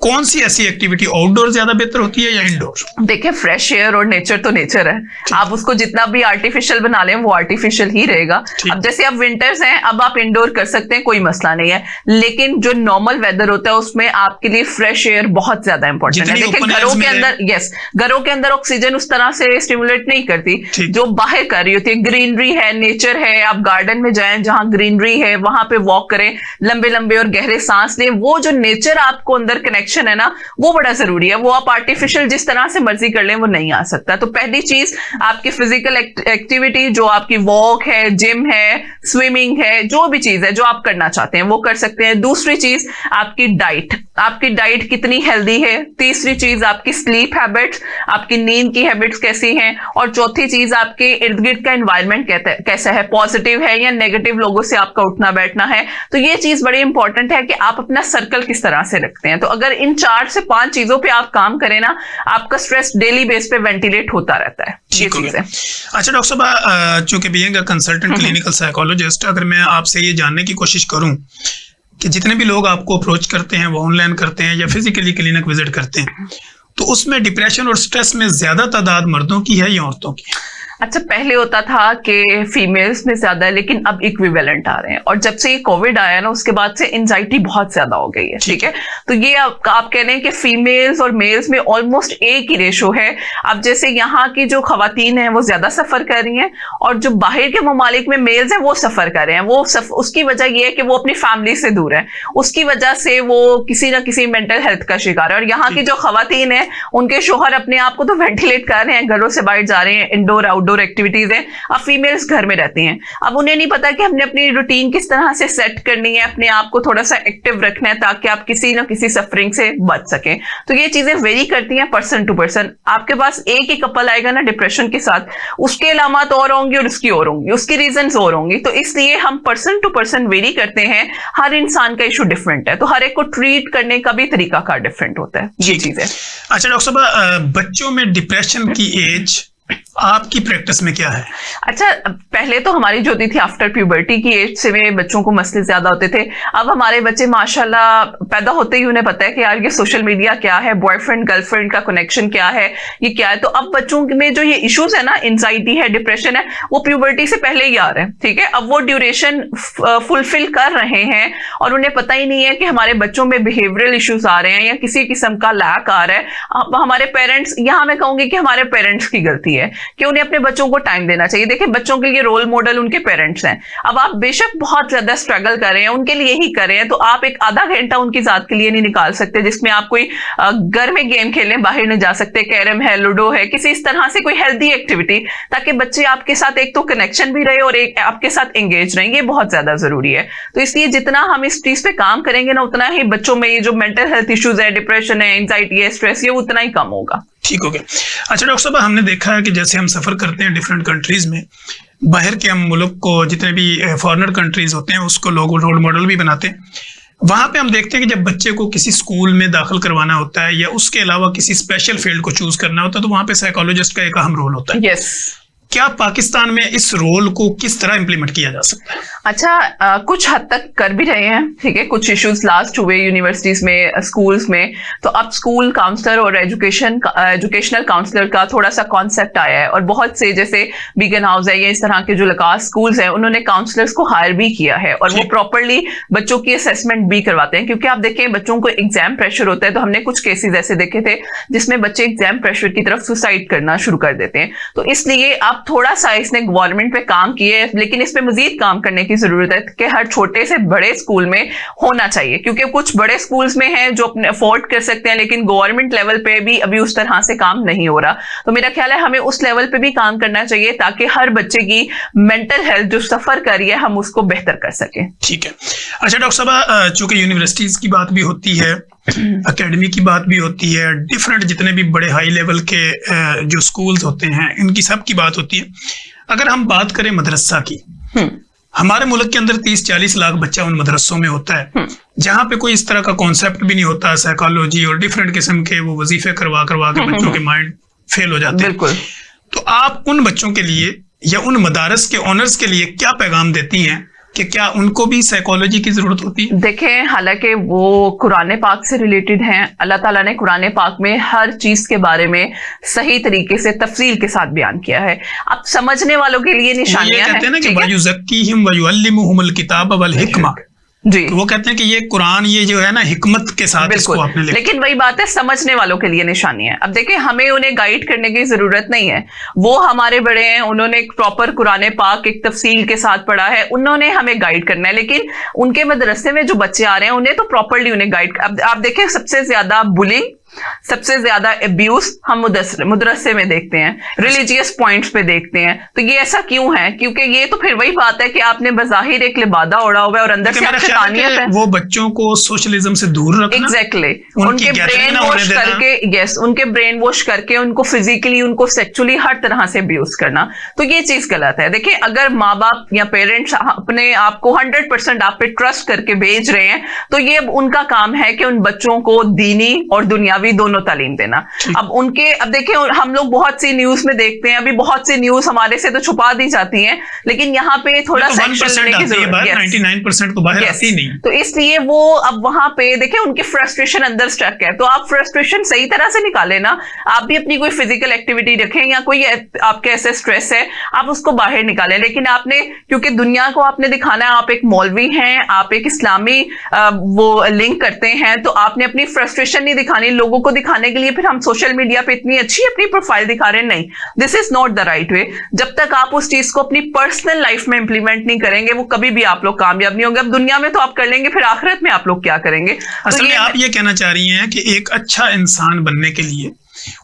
कौन सी ऐसी एक्टिविटी आउटडोर ज्यादा बेहतर होती है या इंडोर? देखिए, फ्रेश एयर और नेचर तो नेचर है, आप उसको जितना भी आर्टिफिशियल बना लें वो आर्टिफिशियल ही रहेगा। अब जैसे अब विंटर्स हैं, अब आप इंडोर कर सकते हैं, कोई मसला नहीं है, लेकिन जो नॉर्मल वेदर होता है उसमें आपके लिए फ्रेश एयर बहुत ज्यादा इंपॉर्टेंट है। देखिए, घरों के अंदर, यस, घरों के अंदर ऑक्सीजन उस तरह से स्टिमुलेट नहीं करती जो बाहर कर रही होती है। ग्रीनरी है, नेचर है, आप गार्डन में जाएं जहां ग्रीनरी है, वहां पे वॉक करें, लंबे लंबे और गहरे सांस लें। वो जो नेचर आपको अंदर कनेक्शन है ना, वो बड़ा जरूरी है। वो आप आर्टिफिशियल जिस तरह से मर्जी कर लें वो नहीं आ सकता। तो पहली चीज आपकी फिजिकल एक्टिविटी, जो आपकी वॉक है, जिम है, स्विमिंग है, जो भी चीज है जो आप करना चाहते हैं वो कर सकते हैं। दूसरी चीज आपकी डाइट, आपकी डाइट कितनी हेल्दी है। तीसरी चीज आपकी स्लीप हैबिट्स, आपकी नींद की हैबिट्स कैसी हैं। और चौथी चीज आपके इर्द गिर्द का एनवायरनमेंट कैसा है, पॉजिटिव है या नेगेटिव लोगों से आपका उठना बैठना है। तो ये चीज बड़ी इंपॉर्टेंट है कि आप अपना सर्कल किस तरह से रखते हैं। तो अगर इन 4 से 5 चीजों पे आप काम करें ना, आपका स्ट्रेस डेली बेस पे वेंटिलेट होता रहता है। ये चीज है। अच्छा डॉक्टर साहब, चूंकि being a consultant clinical psychologist, अगर मैं आपसे ये जानने की कोशिश करूं कि जितने भी लोग आपको अप्रोच करते हैं वो ऑनलाइन करते हैं या फिजिकली क्लिनिक विजिट करते हैं, तो उसमें डिप्रेशन और स्ट्रेस में ज्यादा तादाद मर्दों की है या औरतों की? अच्छा, पहले होता था कि फीमेल्स में ज्यादा है, लेकिन अब इक्विवेलेंट आ रहे हैं। और जब से ये कोविड आया ना, उसके बाद से एंजाइटी बहुत ज्यादा हो गई है। ठीक है, तो ये आप कह रहे हैं कि फीमेल्स और मेल्स में ऑलमोस्ट एक ही रेशो है। अब जैसे यहाँ की जो खवातीन हैं वो ज्यादा सफर कर रही हैं, और जो बाहर के ममालिक में मेल्स हैं वो सफर कर रहे हैं। उसकी वजह ये है कि वो अपनी फैमिली से दूर है, उसकी वजह से वो किसी ना किसी मेंटल हेल्थ का शिकार है। और यहाँ की जो खवातीन है, उनके शोहर अपने आप को तो वेंटिलेट कर रहे हैं, घरों से बाहर जा रहे हैं, इंडोर आउटडोर एक्टिविटीज है। अब फीमेल्स घर में रहती हैं, अब उन्हें नहीं पता कि हमने अपनी रूटीन किस तरह से सेट करनी है, अपने आप को थोड़ा सा एक्टिव रखना है ताकि आप किसी ना किसी सफरिंग से बच सकें। तो ये चीजें वेरी करती हैं पर्सन टू पर्सन। आपके पास एक ही कपल आएगा ना डिप्रेशन के साथ, उसके अलामत और होंगी और उसकी और होंगी, उसकी रीजंस और होंगी। तो इसलिए हम पर्सन टू पर्सन वेरी करते हैं। हर इंसान का इशू डिफरेंट है, तो हर एक को ट्रीट करने का भी तरीका कार डिफरेंट होता है। ये चीज है। अच्छा डॉक्टर साहब, बच्चों में डिप्रेशन की एज आपकी प्रैक्टिस में क्या है? अच्छा, पहले तो हमारी जो होती थी आफ्टर प्यूबर्टी की एज से में बच्चों को मसले ज्यादा होते थे। अब हमारे बच्चे माशाल्लाह पैदा होते ही उन्हें पता है कि यार ये सोशल मीडिया क्या है, बॉयफ्रेंड गर्लफ्रेंड का कनेक्शन क्या है, ये क्या है। तो अब बच्चों में जो ये इश्यूज है ना, एंजाइटी है, डिप्रेशन है, वो प्यूबर्टी से पहले ही आ रहे हैं। ठीक है, अब वो ड्यूरेशन फुलफिल कर रहे हैं और उन्हें पता ही नहीं है कि हमारे बच्चों में बिहेवियरल इश्यूज आ रहे हैं या किसी किस्म का लैक आ रहा है। अब हमारे पेरेंट्स, यहाँ मैं कहूंगी कि हमारे पेरेंट्स की गलती है कि उन्हें अपने बच्चों को टाइम देना चाहिए। देखिए, बच्चों के लिए रोल मॉडल उनके पेरेंट्स हैं। अब आप बेशक बहुत ज्यादा स्ट्रगल कर रहे हैं, उनके लिए ही कर रहे हैं, तो आप एक आधा घंटा उनकी जात के लिए नहीं निकाल सकते जिसमें आप कोई घर में गेम खेलें, बाहर नहीं जा सकते, कैरम है, लूडो है, किसी इस तरह से कोई हेल्दी एक्टिविटी, ताकि बच्चे आपके साथ एक तो कनेक्शन भी रहे और एक आपके साथ एंगेज रहे। ये बहुत ज्यादा जरूरी है। तो इसलिए जितना हम इस चीज पे काम करेंगे ना, उतना ही बच्चों में ये जो मेंटल हेल्थ इश्यूज है, डिप्रेशन है, एंजाइटी है, स्ट्रेस, ये उतना ही कम होगा। ठीक हो गया। अच्छा डॉक्टर साहब, हमने देखा है कि जैसे हम सफर करते हैं डिफरेंट कंट्रीज में, बाहर के हम मुल्क को, जितने भी फॉरेनर कंट्रीज होते हैं उसको लोग रोल मॉडल भी बनाते हैं। वहां पे हम देखते हैं कि जब बच्चे को किसी स्कूल में दाखिल करवाना होता है या उसके अलावा किसी स्पेशल फील्ड को चूज करना होता है, तो वहां पे साइकोलॉजिस्ट का एक अहम रोल होता है। यस। क्या पाकिस्तान में इस रोल को किस तरह इंप्लीमेंट किया जा सकता है? अच्छा, कुछ हद तक कर भी रहे हैं। ठीक है, कुछ इश्यूज लास्ट हुए यूनिवर्सिटीज में, स्कूल्स में, तो अब स्कूल काउंसलर और एजुकेशनल काउंसलर का थोड़ा सा कॉन्सेप्ट आया है। और बहुत से जैसे बीगन हाउस है या इस तरह के जो लकास स्कूल्स हैं, उन्होंने काउंसलर्स को हायर भी किया है और वो प्रॉपरली बच्चों की असेसमेंट भी करवाते हैं। क्योंकि आप देखें, बच्चों को एग्जाम प्रेशर होता है, तो हमने कुछ केसेस ऐसे देखे थे जिसमें बच्चे एग्जाम प्रेशर की तरफ सुसाइड करना शुरू कर देते हैं। तो इसलिए आप थोड़ा सा इसने गवर्नमेंट पे काम किए, लेकिन इस पे मजीद काम करने की जरूरत है कि हर छोटे से बड़े स्कूल में होना चाहिए। क्योंकि कुछ बड़े स्कूल्स में हैं जो अपने अफोर्ड कर सकते हैं, लेकिन गवर्नमेंट लेवल पे भी अभी उस तरह से काम नहीं हो रहा। तो मेरा ख्याल है हमें उस लेवल पे भी काम करना चाहिए ताकि हर बच्चे की मेंटल हेल्थ जो सफर कर रही है, हम उसको बेहतर कर सकें। ठीक है। अच्छा डॉक्टर साहब, चूंकि यूनिवर्सिटीज की बात भी होती है, एकेडमी की बात भी होती है, डिफरेंट जितने भी बड़े हाई लेवल के जो स्कूल्स होते हैं, इनकी सब की बात होती है। अगर हम बात करें मदरसा की, हमारे मुल्क के अंदर 30-40 लाख बच्चा उन मदरसों में होता है जहां पे कोई इस तरह का कॉन्सेप्ट भी नहीं होता, साइकोलॉजी और डिफरेंट किस्म के वो वजीफे करवा के बच्चों के माइंड फेल हो जाते हैं। बिल्कुल। तो आप उन बच्चों के लिए या उन मदारस के ऑनर्स के लिए क्या पैगाम देती हैं कि क्या उनको भी साइकोलॉजी की जरूरत होती है? देखें, हालांकि वो कुरान पाक से रिलेटेड हैं, अल्लाह ताला ने कुरान पाक में हर चीज के बारे में सही तरीके से तफसील के साथ बयान किया है। अब समझने वालों के लिए निशानियां हैं। कहते हैं ना कि वयुज़क्कीहिम वयुअल्लिमुहुमुल किताब वल हिकमा, जी, तो वो कहते हैं कि ये कुरान, ये जो है ना, हिकमत के साथ इसको आपने लिखा। लेकिन वही बात है, समझने वालों के लिए निशानी है। अब देखिए, हमें उन्हें गाइड करने की जरूरत नहीं है, वो हमारे बड़े हैं, उन्होंने एक प्रॉपर कुरान पाक एक तफसील के साथ पढ़ा है, उन्होंने हमें गाइड करना है। लेकिन उनके मदरसे में जो बच्चे आ रहे हैं उन्हें तो प्रॉपरली उन्हें गाइड। अब आप देखें, सबसे ज्यादा बुलिंग, सबसे ज्यादा अब्यूज हम मदरसे में देखते हैं, रिलीजियस पॉइंट्स पे देखते हैं। तो ये ऐसा क्यों है? क्योंकि ये तो फिर वही बात है कि आपने बजाहिर एक लिबादा ओढ़ा हुआ है और अंदर से आप शैतानियत है। वो बच्चों को सोशलिज्म से दूर रखना, एग्जैक्टली, उनके ब्रेन वॉश करके, यस, उनके ब्रेन वॉश करके उनको फिजिकली, उनको सेक्सुअली हर तरह से अब्यूज करना, तो ये चीज गलत है। देखिए, अगर माँ बाप या पेरेंट्स अपने आप को 100% आप पे ट्रस्ट करके भेज रहे हैं, तो ये उनका काम है कि उन बच्चों को दीनी और दुनियावी दोनों तालीम देना। अब देखिए, हम लोग बहुत सी न्यूज में देखते हैं, अभी बहुत सी न्यूज हमारे से तो छुपा दी जाती हैं, लेकिन यहाँ पे थोड़ा तो 1% आती है, 99% तो बाहर आती नहीं। तो इसलिए वो अब वहां पे देखिए, उनकी फ्रस्ट्रेशन अंदर स्टक है, तो आप फ्रस्ट्रेशन सही तरह से निकाले ना। आप भी अपनी कोई फिजिकल एक्टिविटी रखें या कोई आपके ऐसे स्ट्रेस है, आप उसको बाहर निकालें। लेकिन आपने, क्योंकि दुनिया को आपने दिखाना है, आप एक मौलवी हैं, आप एक इस्लामी वो लिंक करते हैं, तो आपने अपनी फ्रस्ट्रेशन नहीं दिखानी लोगों को दिखाने के लिए। फिर हम सोशल मीडिया पे इतनी अच्छी अपनी प्रोफाइल दिखा रहे हैं, नहीं, this is not the right way. जब तक आप उस चीज को अपनी पर्सनल लाइफ में इंप्लीमेंट नहीं करेंगे, वो कभी भी आप लोग कामयाब नहीं होंगे। अब दुनिया में तो आप कर लेंगे, फिर आखिरत में आप लोग क्या करेंगे? असल में आप ये कहना चाह रही हैं कि एक अच्छा इंसान बनने के लिए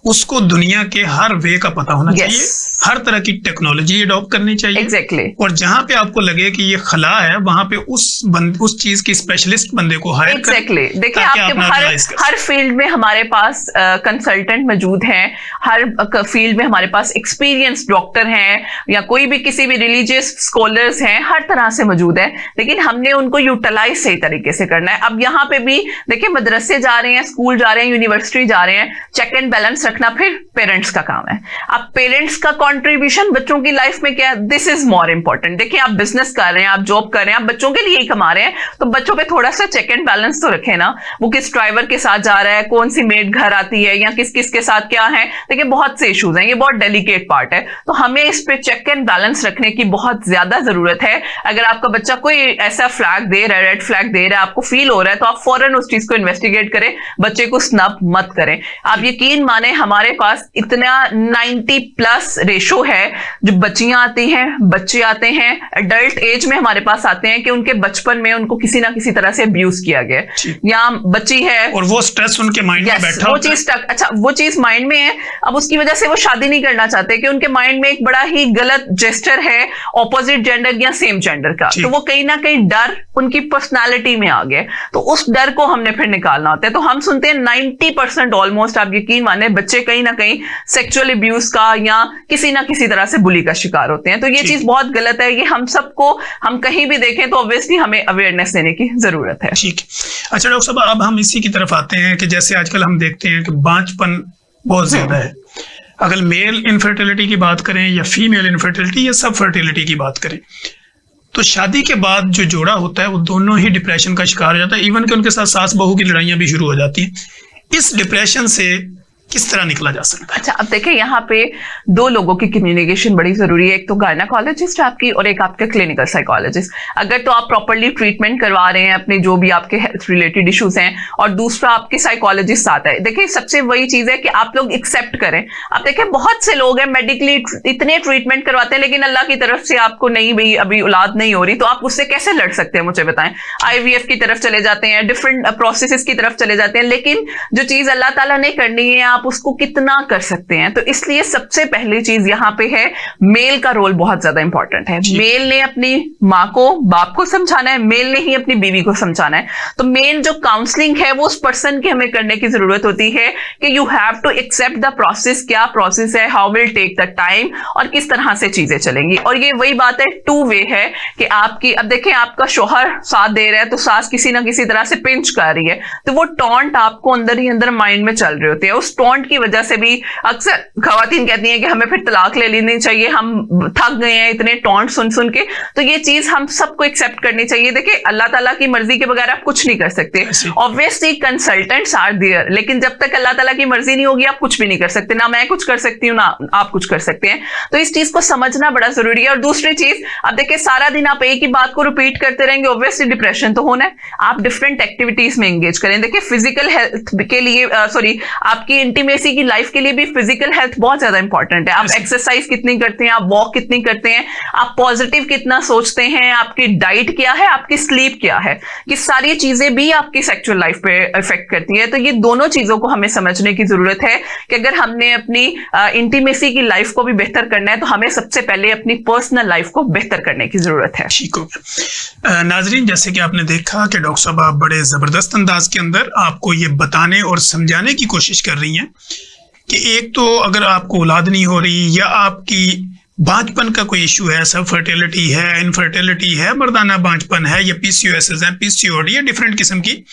उसको दुनिया के हर वे का पता होना चाहिए, हर तरह की टेक्नोलॉजी अडॉप्ट करनी चाहिए। एग्जैक्टली। और जहां पे आपको लगे कि ये खला है, वहां पे उस चीज की स्पेशलिस्ट बंदे को हायर करें। एग्जैक्टली। देखिए, आपके हर फील्ड में हमारे पास कंसल्टेंट मौजूद हैं, हर फील्ड में हमारे पास एक्सपीरियंस डॉक्टर हैं, या कोई भी किसी भी रिलीजियस स्कॉलर्स हैं, हर तरह से मौजूद है। लेकिन हमने उनको यूटिलाइज सही तरीके से करना है। अब यहाँ पे भी देखिए, मदरसे जा रहे हैं, स्कूल जा रहे हैं, यूनिवर्सिटी जा रहे हैं, चेक एंड बैलेंस रखना फिर पेरेंट्स का काम है। अब पेरेंट्स का कंट्रीब्यूशन बच्चों की लाइफ में क्या है, दिस इज मोर इंपॉर्टेंट। देखिए, आप बिजनेस कर रहे हैं, आप जॉब कर रहे हैं, आप बच्चों के लिए ही कमा रहे हैं, तो बच्चों पे थोड़ा सा चेक एंड बैलेंस तो रखें ना। वो किस ड्राइवर के साथ जा रहा है, कौन सी मेड घर आती है, या किस किस के साथ क्या है। देखिए, बहुत से इश्यूज हैं, ये बहुत डेलिकेट पार्ट है, तो हमें इस पे चेक एंड बैलेंस रखने की बहुत ज्यादा जरूरत है। अगर आपका बच्चा कोई ऐसा फ्लैग दे रहा है, रेड फ्लैग दे रहा है, आपको फील हो रहा है, तो आप फौरन उस चीज को इन्वेस्टिगेट करें, बच्चे को स्नब मत करें। आप यकीन माने, हमारे पास इतना 90+ रेशो है, जो बच्चियां आती हैं, बच्चे आते हैं, एडल्ट एज में हमारे पास आते हैं कि उनके बचपन में उनको किसी ना किसी तरह से अब्यूज किया गया, या बच्ची है और वो स्ट्रेस उनके माइंड में बैठा वो चीज अच्छा, वो चीज माइंड में है। अब उसकी वजह से वो शादी नहीं करना चाहते कि उनके माइंड में एक बड़ा ही गलत जेस्टर है ऑपोजिट जेंडर या सेम जेंडर का, तो वो कहीं ना कहीं डर उनकी पर्सनालिटी में आ गया, तो उस डर को हमने फिर निकालना होता है। तो हम सुनते हैं 90% ऑलमोस्ट, आप यकीन माने, बच्चे कहीं ना कहीं सेक्सुअल अब्यूज का या किसी ना किसी तरह से बुली का शिकार होते हैं। तो ये चीज बहुत गलत है। ये हम सबको, हम कहीं भी देखें तो ऑब्वियसली हमें अवेयरनेस देने की जरूरत है। ठीक। अच्छा डॉक्टर साहब, अब हम इसी की तरफ आते हैं कि जैसे आजकल हम देखते हैं कि बांझपन बहुत ज्यादा है। अगर मेल इनफर्टिलिटी की बात करें या फीमेल इनफर्टिलिटी या सब फर्टिलिटी की बात करें, तो शादी के बाद जो जोड़ा होता है वो दोनों ही डिप्रेशन का शिकार हो जाता है। इवन कि उनके साथ सास बहू की लड़ाइयां भी शुरू हो जाती हैं। इस डिप्रेशन से किस तरह निकला जा सकता है? अच्छा, अब देखिए, यहाँ पे दो लोगों की कम्युनिकेशन बड़ी जरूरी है। एक तो गायनाकोलॉजिस्ट आपकी और एक आपके क्लिनिकल साइकोलॉजिस्ट। अगर तो आप प्रॉपरली ट्रीटमेंट करवा रहे हैं अपने जो भी आपके हेल्थ रिलेटेड इश्यूज हैं, और दूसरा आपके साइकोलॉजिस्ट आता है। देखिए, सबसे वही चीज है कि आप लोग एक्सेप्ट करें। आप देखिए, बहुत से लोग हैं मेडिकली इतने ट्रीटमेंट करवाते हैं, लेकिन अल्लाह की तरफ से आपको नहीं, भाई अभी औलाद नहीं हो रही, तो आप उससे कैसे लड़ सकते हैं, मुझे बताएं। IVF की तरफ चले जाते हैं, डिफरेंट प्रोसेसेस की तरफ चले जाते हैं, लेकिन जो चीज अल्लाह ताला ने करनी है, आप उसको कितना कर सकते हैं। तो इसलिए सबसे पहली चीज यहाँ पे है, मेल का रोल बहुत ज्यादा इंपॉर्टेंट है। मेल ने अपनी माँ को, बाप को समझाना है, मेल ने ही अपनी बीवी को समझाना है। तो मेन जो काउंसलिंग है वो उस पर्सन की हमें करने की जरूरत होती है कि you have to accept the process. क्या प्रोसेस है, how will take the time, और किस तरह से चीजें चलेंगी। और ये वही बात है, 2 वे है कि आपकी, अब देखिए, आपका शोहर साथ दे रहा है, तो सास किसी ना किसी तरह से पिंच कर रही है, तो वो टॉन्ट आपको अंदर ही अंदर माइंड में चल रहे होते हैं। उस टॉन्ट की वजह से भी अक्सर खवातीन कहती हैं कि हमें फिर तलाक ले लेनी चाहिए, हम थक गए हैं इतने टॉन्ट सुन सुन के। तो ये चीज हम सबको एक्सेप्ट करनी चाहिए। देखिए, अल्लाह ताला की मर्जी के बगैर आप कुछ नहीं कर सकते। ऑब्वियसली कंसल्टेंट्स आर देयर, लेकिन जब तक अल्लाह ताला की मर्जी नहीं होगी आप कुछ भी नहीं कर सकते। ना मैं कुछ कर सकती हूँ, ना आप कुछ कर सकते हैं। तो इस चीज को समझना बड़ा जरूरी है। और दूसरी चीज, अब देखिए सारा दिन आप एक ही बात को रिपीट करते रहेंगे, ऑब्वियसली डिप्रेशन तो होना है। आप डिफरेंट एक्टिविटीज में एंगेज करें। देखिए, फिजिकल हेल्थ के लिए आपकी इंटीमेसी की लाइफ के लिए भी फिजिकल हेल्थ बहुत ज्यादा इंपॉर्टेंट है। आप एक्सरसाइज कितनी करते हैं, आप वॉक कितनी करते हैं, आप पॉजिटिव कितना सोचते हैं, आपकी डाइट क्या है, आपकी स्लीप क्या है, ये सारी चीजें भी आपकी सेक्सुअल लाइफ पे इफेक्ट करती है। तो ये दोनों चीजों को हमें समझने की जरूरत है कि अगर हमने अपनी इंटीमेसी की लाइफ को भी बेहतर करना है तो हमें सबसे पहले अपनी पर्सनल लाइफ को बेहतर करने की जरूरत है। ठीक हो गया। नाजरीन, जैसे कि आपने देखा कि डॉक्टर साहब आप बड़े जबरदस्त अंदाज के अंदर आपको ये बताने और समझाने की कोशिश कर रही हैं कि एक तो अगर आपको औलाद नहीं हो रही या आपकी बांझपन का कोई इशू है, सब फर्टिलिटी है, इनफर्टिलिटी है, मर्दाना बांझपन है, या पीसीओएस है, पीसीओडी, या डिफरेंट किस्म की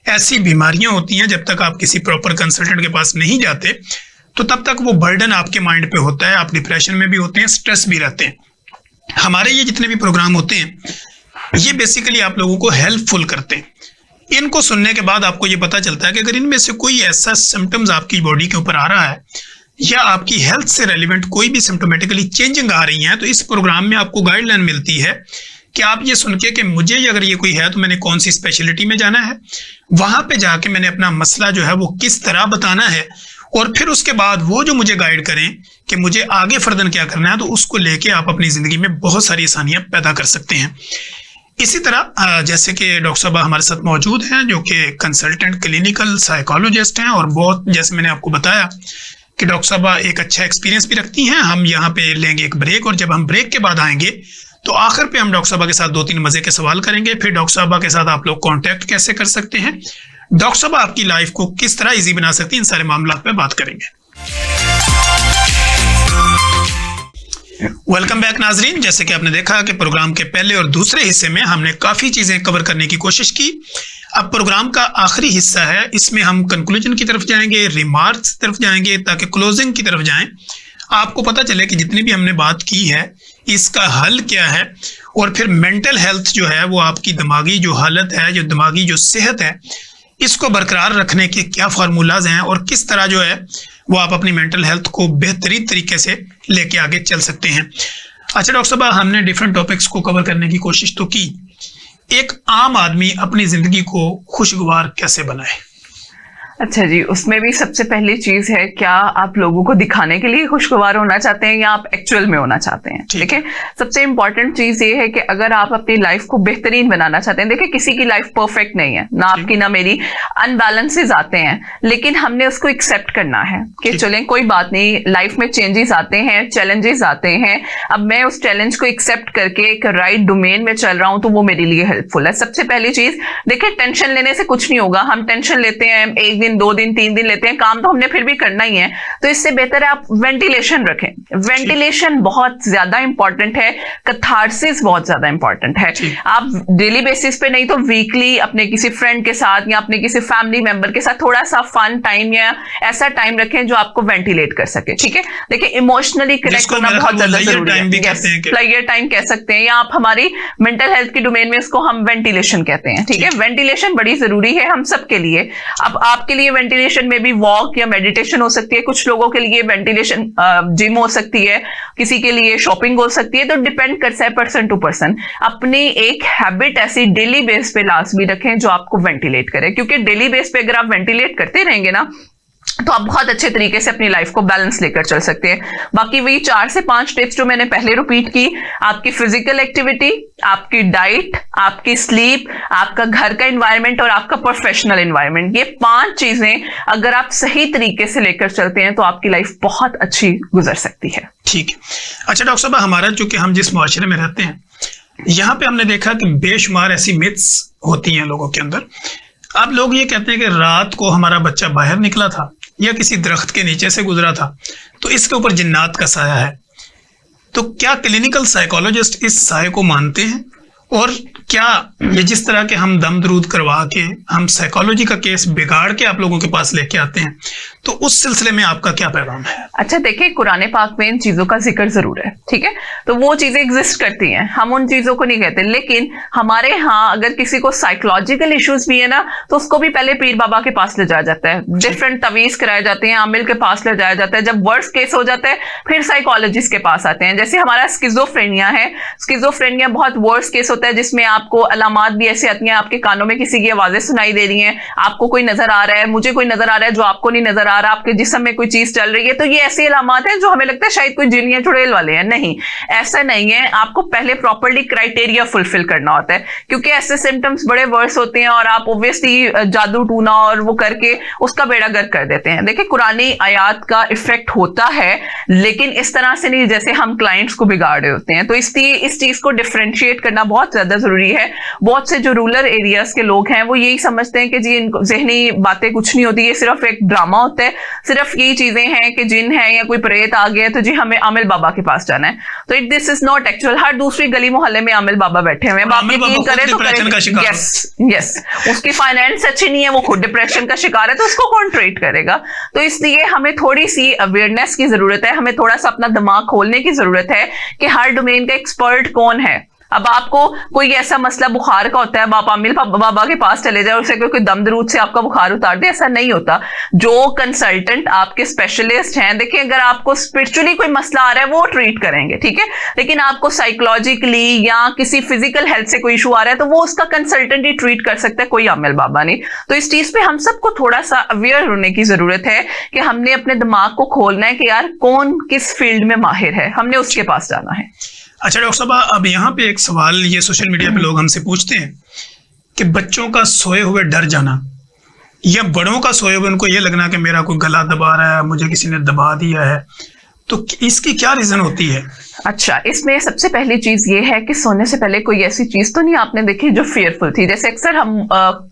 ऐसी बीमारियां होती हैं, जब तक आप किसी प्रॉपर कंसल्टेंट के पास नहीं जाते तो तब तक वो बर्डन आपके माइंड पे होता है, आप डिप्रेशन में भी होते हैं, स्ट्रेस भी रहते हैं। हमारे ये जितने भी प्रोग्राम होते हैं ये बेसिकली आप लोगों को हेल्पफुल करते हैं। इनको सुनने के बाद आपको ये पता चलता है कि अगर इनमें से कोई ऐसा सिम्टम्स आपकी बॉडी के ऊपर आ रहा है या आपकी हेल्थ से रेलिवेंट कोई भी सिम्टोमेटिकली चेंजिंग आ रही है, तो इस प्रोग्राम में आपको गाइडलाइन मिलती है कि आप ये सुन के कि मुझे अगर ये कोई है तो मैंने कौन सी स्पेशलिटी में जाना है, वहां पे जाके मैंने अपना मसला जो है वो किस तरह बताना है, और फिर उसके बाद वो जो मुझे गाइड करें कि मुझे आगे फर्दर क्या करना है, तो उसको लेके आप अपनी जिंदगी में बहुत सारी आसानियां पैदा कर सकते हैं। इसी तरह जैसे कि डॉक्टर साहब हमारे साथ मौजूद हैं जो कि कंसल्टेंट क्लिनिकल साइकोलॉजिस्ट हैं, और बहुत जैसे मैंने आपको बताया कि डॉक्टर साहब एक अच्छा एक्सपीरियंस भी रखती हैं। हम यहाँ पे लेंगे एक ब्रेक, और जब हम ब्रेक के बाद आएंगे तो आखिर पे हम डॉक्टर साहब के साथ 2-3 मजे के सवाल करेंगे। फिर डॉक्टर साहब के साथ आप लोग कांटेक्ट कैसे कर सकते हैं, डॉक्टर साहब आपकी लाइफ को किस तरह इजी बना सकती हैं, इन सारे मामलों पे बात करेंगे। वेलकम बैक नाजरीन। जैसे कि आपने देखा कि प्रोग्राम के पहले और दूसरे हिस्से में हमने काफ़ी चीज़ें कवर करने की कोशिश की। अब प्रोग्राम का आखिरी हिस्सा है, इसमें हम कंक्लूजन की तरफ जाएंगे, रिमार्क्स की तरफ जाएंगे, ताकि क्लोजिंग की तरफ जाएं, आपको पता चले कि जितनी भी हमने बात की है इसका हल क्या है, और फिर मेंटल हेल्थ जो है वो आपकी दिमागी जो हालत है, जो दिमागी जो सेहत है, इसको बरकरार रखने के क्या फार्मूलाज हैं और किस तरह जो है वो आप अपनी मेंटल हेल्थ को बेहतरीन तरीके से लेके आगे चल सकते हैं। अच्छा डॉक्टर साहब, हमने डिफरेंट टॉपिक्स को कवर करने की कोशिश तो की, एक आम आदमी अपनी जिंदगी को खुशगवार कैसे बनाए? अच्छा जी, उसमें भी सबसे पहली चीज है, क्या आप लोगों को दिखाने के लिए खुशगवार होना चाहते हैं या आप एक्चुअल में होना चाहते हैं? ठीक है, सबसे इंपॉर्टेंट चीज ये है कि अगर आप अपनी लाइफ को बेहतरीन बनाना चाहते हैं, देखिए किसी की लाइफ परफेक्ट नहीं है, ना आपकी ना मेरी, अनबैलेंसेस आते हैं, लेकिन हमने उसको एक्सेप्ट करना है कि चलें कोई बात नहीं, लाइफ में चेंजेस आते हैं, चैलेंजेस आते हैं, अब मैं उस चैलेंज को एक्सेप्ट करके एक राइट डोमेन में चल रहा हूं तो वो मेरे लिए हेल्पफुल है। सबसे पहली चीज देखिए, टेंशन लेने से कुछ नहीं होगा। हम टेंशन लेते हैं, 1 दिन 2 दिन 3 दिन लेते हैं, काम तो हमने फिर भी करना ही है, तो इससे बेहतर है आप वेंटिलेशन रखें। वेंटिलेशन बहुत ज्यादा इंपॉर्टेंट है, कैथार्सिस बहुत ज्यादा इंपॉर्टेंट है। आप डेली बेसिस पे नहीं तो वीकली अपने किसी फ्रेंड के साथ या अपने किसी फैमिली मेंबर के साथ थोड़ा सा फन टाइम या ऐसा टाइम रखें जो आपको वेंटिलेट कर सके। ठीक है, देखिए इमोशनली कनेक्ट होना बहुत ज्यादा जरूरी है, प्लेयर टाइम कह सकते हैं, या आप हमारी मेंटल हेल्थ की डोमेन में इसको हम वेंटिलेशन कहते हैं। ठीक है, वेंटिलेशन बड़ी जरूरी है हम सबके लिए। अब आपके लिए वेंटिलेशन में भी वॉक या मेडिटेशन हो सकती है, कुछ लोगों के लिए वेंटिलेशन जिम हो सकती है, किसी के लिए शॉपिंग हो सकती है, तो डिपेंड करता है पर्सन टू पर्सन। अपनी एक हैबिट ऐसी डेली बेस पे लाजमी रखें जो आपको वेंटिलेट करे, क्योंकि डेली बेस पे अगर आप वेंटिलेट करते रहेंगे ना तो आप बहुत अच्छे तरीके से अपनी लाइफ को बैलेंस लेकर चल सकते हैं। बाकी वही 4 से 5 टिप्स जो मैंने पहले रिपीट की, आपकी फिजिकल एक्टिविटी, आपकी डाइट, आपकी स्लीप, आपका घर का एनवायरनमेंट और आपका प्रोफेशनल एनवायरनमेंट, ये 5 चीजें अगर आप सही तरीके से लेकर चलते हैं तो आपकी लाइफ बहुत अच्छी गुजर सकती है। ठीक है। अच्छा डॉक्टर साहब, हमारा चूंकि हम जिस मुआशरे में रहते हैं यहाँ पे हमने देखा कि बेशुमार ऐसी मिथ्स होती हैं लोगों के अंदर। अब लोग ये कहते हैं कि रात को हमारा बच्चा बाहर निकला था या किसी दरख्त के नीचे से गुजरा था तो इसके ऊपर जिन्नात का साया है। तो क्या क्लिनिकल साइकोलॉजिस्ट इस साये को मानते हैं, और क्या ये जिस तरह के हम दम दरूद करवा के हम साइकोलॉजी का केस बिगाड़ के आप लोगों के पास लेके आते हैं, तो उस सिलसिले में आपका क्या पैगाम है? अच्छा देखिए, कुरान पाक में इन चीजों का जिक्र जरूर है, ठीक है, तो वो चीजें एग्जिस्ट करती हैं, हम उन चीजों को नहीं कहते। लेकिन हमारे यहाँ अगर किसी को साइकोलॉजिकल इश्यूज भी है ना, तो उसको भी पहले पीर बाबा के पास ले जाया जाता है, डिफरेंट तवीज कराए जाते हैं, आमिल के पास ले जाया जाता है। जब वर्स्ट केस हो जाता है फिर साइकोलॉजिस्ट के पास आते हैं। जैसे हमारा स्किजोफ्रेनिया है, स्किजोफ्रेनिया बहुत वर्स्ट केस होता है, जिसमें आपको अलामात भी ऐसी आती हैं, आपके कानों में किसी की आवाजें सुनाई दे रही हैं, आपको कोई नजर आ रहा है, मुझे कोई नजर आ रहा है जो आपको नहीं नजर आ रहा, आपके जिस्म में कोई चीज चल रही है। तो ये ऐसी अलामात हैं जो हमें लगता है शायद कोई जिन या चुड़ैल वाले हैं। नहीं, ऐसा नहीं है। आपको पहले प्रॉपर्ली क्राइटेरिया फुलफिल करना होता है, क्योंकि ऐसे सिम्टम्स बड़े वर्स होते हैं और आप ऑब्वियसली जादू टूना और वो करके उसका बेड़ा गर्क कर देते हैं। देखिए, कुरानी आयात का इफेक्ट होता है, लेकिन इस तरह से नहीं जैसे हम क्लाइंट्स को बिगाड़ रहे होते हैं। तो इसलिए इस चीज को डिफरेंशिएट करना बहुत ज्यादा जरूरी है। बहुत से जो रूरल एरियाज के लोग हैं वो यही समझते हैं कि जी इनको ज़हनी बातें कुछ नहीं होती, ये सिर्फ एक ड्रामा होता है, सिर्फ यही चीजें हैं कि जिन है या कोई प्रेत आ गया तो जी हमें आमिल बाबा के पास जाना है। तो दिस इज नॉट एक्चुअल। हर दूसरी गली मोहल्ले में आमिल बाबा बैठे हुए हैं। आप यकीन करें तो करें, यस यस, उसकी फाइनेंस अच्छी नहीं है, वो खुद डिप्रेशन का शिकार है, तो उसको कौन ट्रीट करेगा? तो इसलिए हमें थोड़ी सी अवेयरनेस की जरूरत है, हमें थोड़ा सा अपना दिमाग खोलने की जरूरत है कि हर डोमेन का एक्सपर्ट कौन है। अब आपको कोई ऐसा मसला बुखार का होता है, आप आमिल बाबा के पास चले जाए, उससे कोई दम दरूद से आपका बुखार उतार दे, ऐसा नहीं होता। जो कंसल्टेंट आपके स्पेशलिस्ट हैं, देखिए अगर आपको स्पिरिचुअली कोई मसला आ रहा है वो ट्रीट करेंगे, ठीक है, लेकिन आपको साइकोलॉजिकली या किसी फिजिकल हेल्थ से कोई इशू आ रहा है तो वो उसका कंसल्टेंट ही ट्रीट कर सकता है, कोई आमिल बाबा नहीं। तो इस चीज पे हम सबको थोड़ा सा अवेयर होने की जरूरत है कि हमने अपने दिमाग को खोलना है कि यार कौन किस फील्ड में माहिर है, हमने उसके पास जाना है। अच्छा डॉक्टर साहब, अब यहाँ पे एक सवाल, ये सोशल मीडिया पे लोग हमसे पूछते हैं कि बच्चों का सोए हुए डर जाना या बड़ों का सोए हुए उनको ये लगना कि मेरा कोई गला दबा रहा है, मुझे किसी ने दबा दिया है, तो इसकी क्या रीजन होती है? अच्छा, इसमें सबसे पहली चीज ये है कि सोने से पहले कोई ऐसी चीज तो नहीं आपने देखी जो फियरफुल थी। जैसे अक्सर हम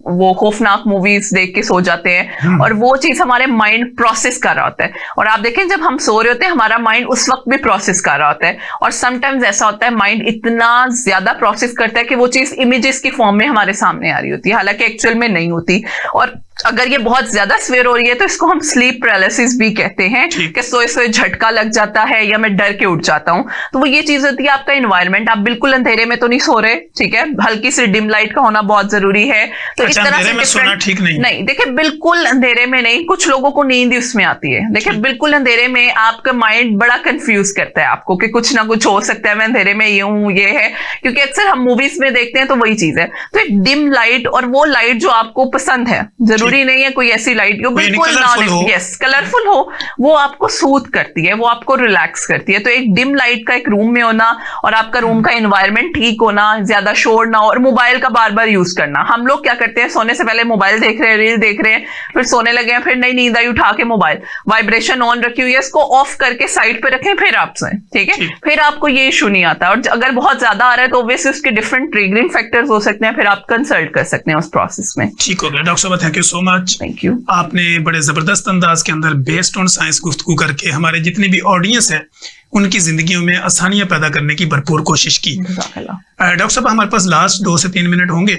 वो खौफनाक मूवीज देख के सो जाते हैं और वो चीज हमारे माइंड प्रोसेस कर रहा होता है, और आप देखें जब हम सो रहे होते हैं हमारा माइंड उस वक्त भी प्रोसेस कर रहा होता है, और समटाइम्स ऐसा होता है माइंड इतना ज्यादा प्रोसेस करता है कि वो चीज इमेजेस की फॉर्म में हमारे सामने आ रही होती है, हालांकि एक्चुअल में नहीं होती। और अगर ये बहुत ज्यादा सवेर हो रही है तो इसको हम स्लीप पैरालिसिस भी कहते हैं कि सोए सोए झटका लग जाता है या मैं डर के उठ जाता हूं। तो वो ये चीज होती है आपका इन्वायरमेंट, आप बिल्कुल अंधेरे में तो नहीं सो रहे, ठीक है, हल्की सी डिम लाइट का होना बहुत जरूरी है। तो इस तरह से सोना ठीक नहीं, देखिए बिल्कुल अंधेरे में नहीं, कुछ लोगों को नींद उसमें आती है। देखिए बिल्कुल अंधेरे में आपका माइंड बड़ा कंफ्यूज करता है आपको कि कुछ ना कुछ हो सकता है, मैं अंधेरे में ये हूं, ये है, क्योंकि अक्सर हम मूवीज में देखते हैं तो वही चीज है। तो एक डिम लाइट, और वो लाइट जो आपको पसंद है, जरूरी नहीं है कोई ऐसी लाइट जो बिल्कुल यस कलरफुल हो, वो आपको सूद करती है, वो आपको रिलैक्स करती है। तो एक डिम लाइट का एक रूम में होना और आपका रूम का एनवायरनमेंट ठीक होना, ज्यादा शोर ना हो, और मोबाइल का बार बार यूज करना। हम लोग क्या करते हैं, सोने से पहले मोबाइल देख रहे हैं, रील देख रहे हैं, फिर सोने लगे हैं, फिर नई नींद आई, उठा के मोबाइल वाइब्रेशन ऑन रखी हुई है, इसको ऑफ करके साइड पे रखें, फिर आप सोएं, ठीक है, फिर आपको ये इशू नहीं आता। और अगर बहुत ज्यादा आ रहा है तो ऑब्वियसली उसके डिफरेंट ट्रिगरिंग फैक्टर्स हो सकते हैं, फिर आप कंसल्ट कर सकते हैं उस प्रोसेस में। ठीक हो गया डॉक्टर साहब, thank you so much. Thank you. आपने बड़े जबरदस्त अंदाज के अंदर बेस्ड ऑन साइंस गुफ्तगू करके हमारे जितनी भी ऑडियंस है उनकी जिंदगियों में आसानियां पैदा करने की भरपूर कोशिश की। डॉक्टर साहब, हमारे पास लास्ट 2 से 3 मिनट होंगे।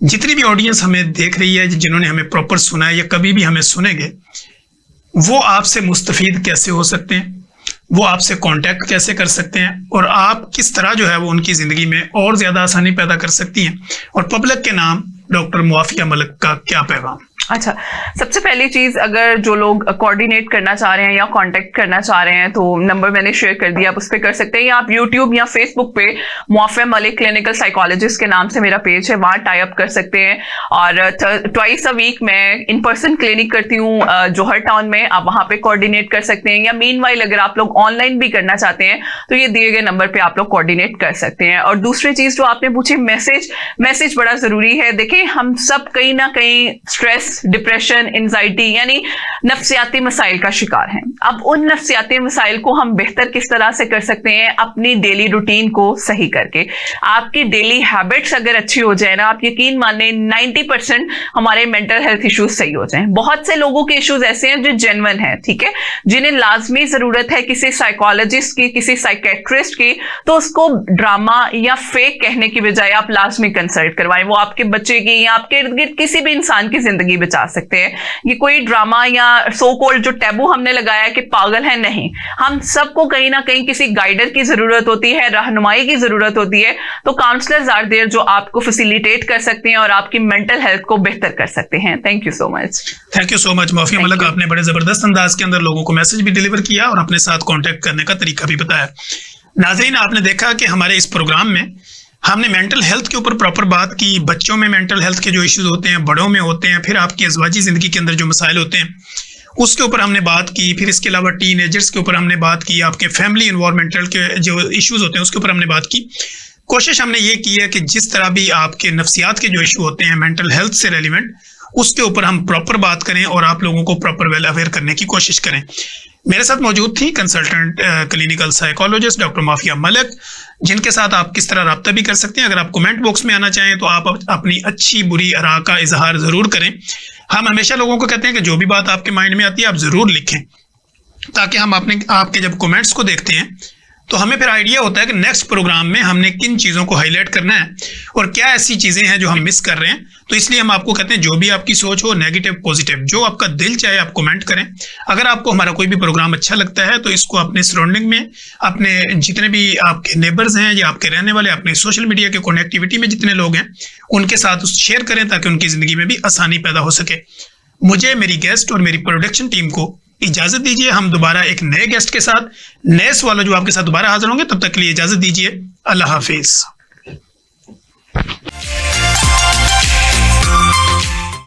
जितनी भी ऑडियंस हमें देख रही है, जिन्होंने हमें प्रॉपर सुना है या कभी भी हमें सुनेंगे, वो आपसे मुस्तफीद कैसे हो सकते हैं, वो आपसे कांटेक्ट कैसे कर सकते हैं, और आप किस तरह जो है वो उनकी जिंदगी में और ज्यादा आसानी पैदा कर सकती हैं, और पब्लिक के नाम डॉक्टर मुआफिया मलिक का क्या पैगाम? अच्छा, सबसे पहली चीज, अगर जो लोग कोऑर्डिनेट करना चाह रहे हैं या कांटेक्ट करना चाह रहे हैं तो नंबर मैंने शेयर कर दिया, आप उस पर कर सकते हैं, या आप यूट्यूब या फेसबुक पे मुआफिया मलिक क्लिनिकल साइकोलॉजिस्ट के नाम से मेरा पेज है, वहां टाई अप कर सकते हैं। और ट्वाइस अ वीक मैं इन पर्सन क्लिनिक करती हूँ जौहर टाउन में, आप वहां पे कोऑर्डिनेट कर सकते हैं, या मीनवाइल अगर आप लोग ऑनलाइन भी करना चाहते हैं तो ये दिए गए नंबर पे आप लोग कोऑर्डिनेट कर सकते हैं। और दूसरी चीज जो आपने पूछी, मैसेज बड़ा जरूरी है। देखिए हम सब कहीं ना कहीं स्ट्रेस, डिप्रेशन, एंजाइटी यानी नफ्सियाती मसाइल का शिकार हैं। अब उन नफ्सियाती मसाइल को हम बेहतर किस तरह से कर सकते हैं, अपनी डेली रूटीन को सही करके। आपकी डेली हैबिट्स अगर अच्छी हो जाए ना, आप यकीन माने 90% हमारे मेंटल हेल्थ इश्यूज सही हो जाएं। बहुत से लोगों के इश्यूज ऐसे हैं जो जेन्युइन हैं, ठीक है, जिन्हें लाजमी जरूरत है किसी साइकोलॉजिस्ट की, किसी साइकेट्रिस्ट की, तो उसको ड्रामा या फेक कहने की बजाय आप लाजमी कंसल्ट करवाएं। वो आपके बच्चे की या आपके इर्द गिर्द किसी भी इंसान की जिंदगी बचा सकते हैं। ये कोई ड्रामा या सो कॉल्ड जो टैबू हमने लगाया कि पागल है, नहीं, हम सबको कहीं ना कहीं किसी गाइडर की जरूरत होती है, रहनुमाई की जरूरत होती है। तो काउंसलर्स आर देयर जो आपको फैसिलिटेट कर सकते हैं और आपकी मेंटल हेल्थ को बेहतर कर सकते हैं। Thank you so much. Thank you so much माफिया मलक, आपने बड़े जबरदस्त अंदाज के अंदर लोगों को मैसेज भी डिलीवर किया और अपने साथ कांटेक्ट करने का तरीका भी बताया। नाज़रीन, आपने देखा कि हमारे इस प्रोग्राम में हमने मेंटल हेल्थ के ऊपर प्रॉपर बात की। बच्चों में मेंटल हेल्थ के जो इश्यूज होते हैं, बड़ों में होते हैं, फिर आपकी अज़वाजी ज़िंदगी के अंदर जो मसाइल होते हैं उसके ऊपर हमने बात की। फिर इसके अलावा टीनेजर्स के ऊपर हमने बात की, आपके फैमिली इन्वायरमेंटल के जो इश्यूज होते हैं उसके ऊपर हमने बात की। कोशिश हमने ये की है कि जिस तरह भी आपके नफ्सियात के जो इशू होते हैं मेंटल हेल्थ से रेलिवेंट, उसके ऊपर हम प्रॉपर बात करें और आप लोगों को प्रॉपर वेल अवेयर करने की कोशिश करें। मेरे साथ मौजूद थी consultant clinical psychologist doctor mafia Malik, जिनके साथ आप किस तरह रब्ता भी कर सकते हैं। अगर आप कमेंट बॉक्स में आना चाहें तो आप अपनी अच्छी बुरी आरा का इजहार ज़रूर करें। हम हमेशा लोगों को कहते हैं कि जो भी बात आपके माइंड में आती है आप ज़रूर लिखें, ताकि हम आपके जब कमेंट्स को देखते हैं तो हमें फिर आइडिया होता है कि नेक्स्ट प्रोग्राम में हमने किन चीज़ों को हाईलाइट करना है और क्या ऐसी चीज़ें हैं जो हम मिस कर रहे हैं। तो इसलिए हम आपको कहते हैं जो भी आपकी सोच हो, नेगेटिव पॉजिटिव, जो आपका दिल चाहे आप कमेंट करें। अगर आपको हमारा कोई भी प्रोग्राम अच्छा लगता है तो इसको अपने सराउंडिंग में, अपने जितने भी आपके नेबर्स हैं या आपके रहने वाले, अपने सोशल मीडिया के कनेक्टिविटी में जितने लोग हैं उनके साथ शेयर करें, ताकि उनकी ज़िंदगी में भी आसानी पैदा हो सके। मुझे, मेरी गेस्ट और मेरी प्रोडक्शन टीम को इजाजत दीजिए। हम दोबारा एक नए गेस्ट के साथ, नए सवालों जो आपके साथ दोबारा हाजिर होंगे। तब तक के लिए इजाजत दीजिए। अल्लाह हाफिज।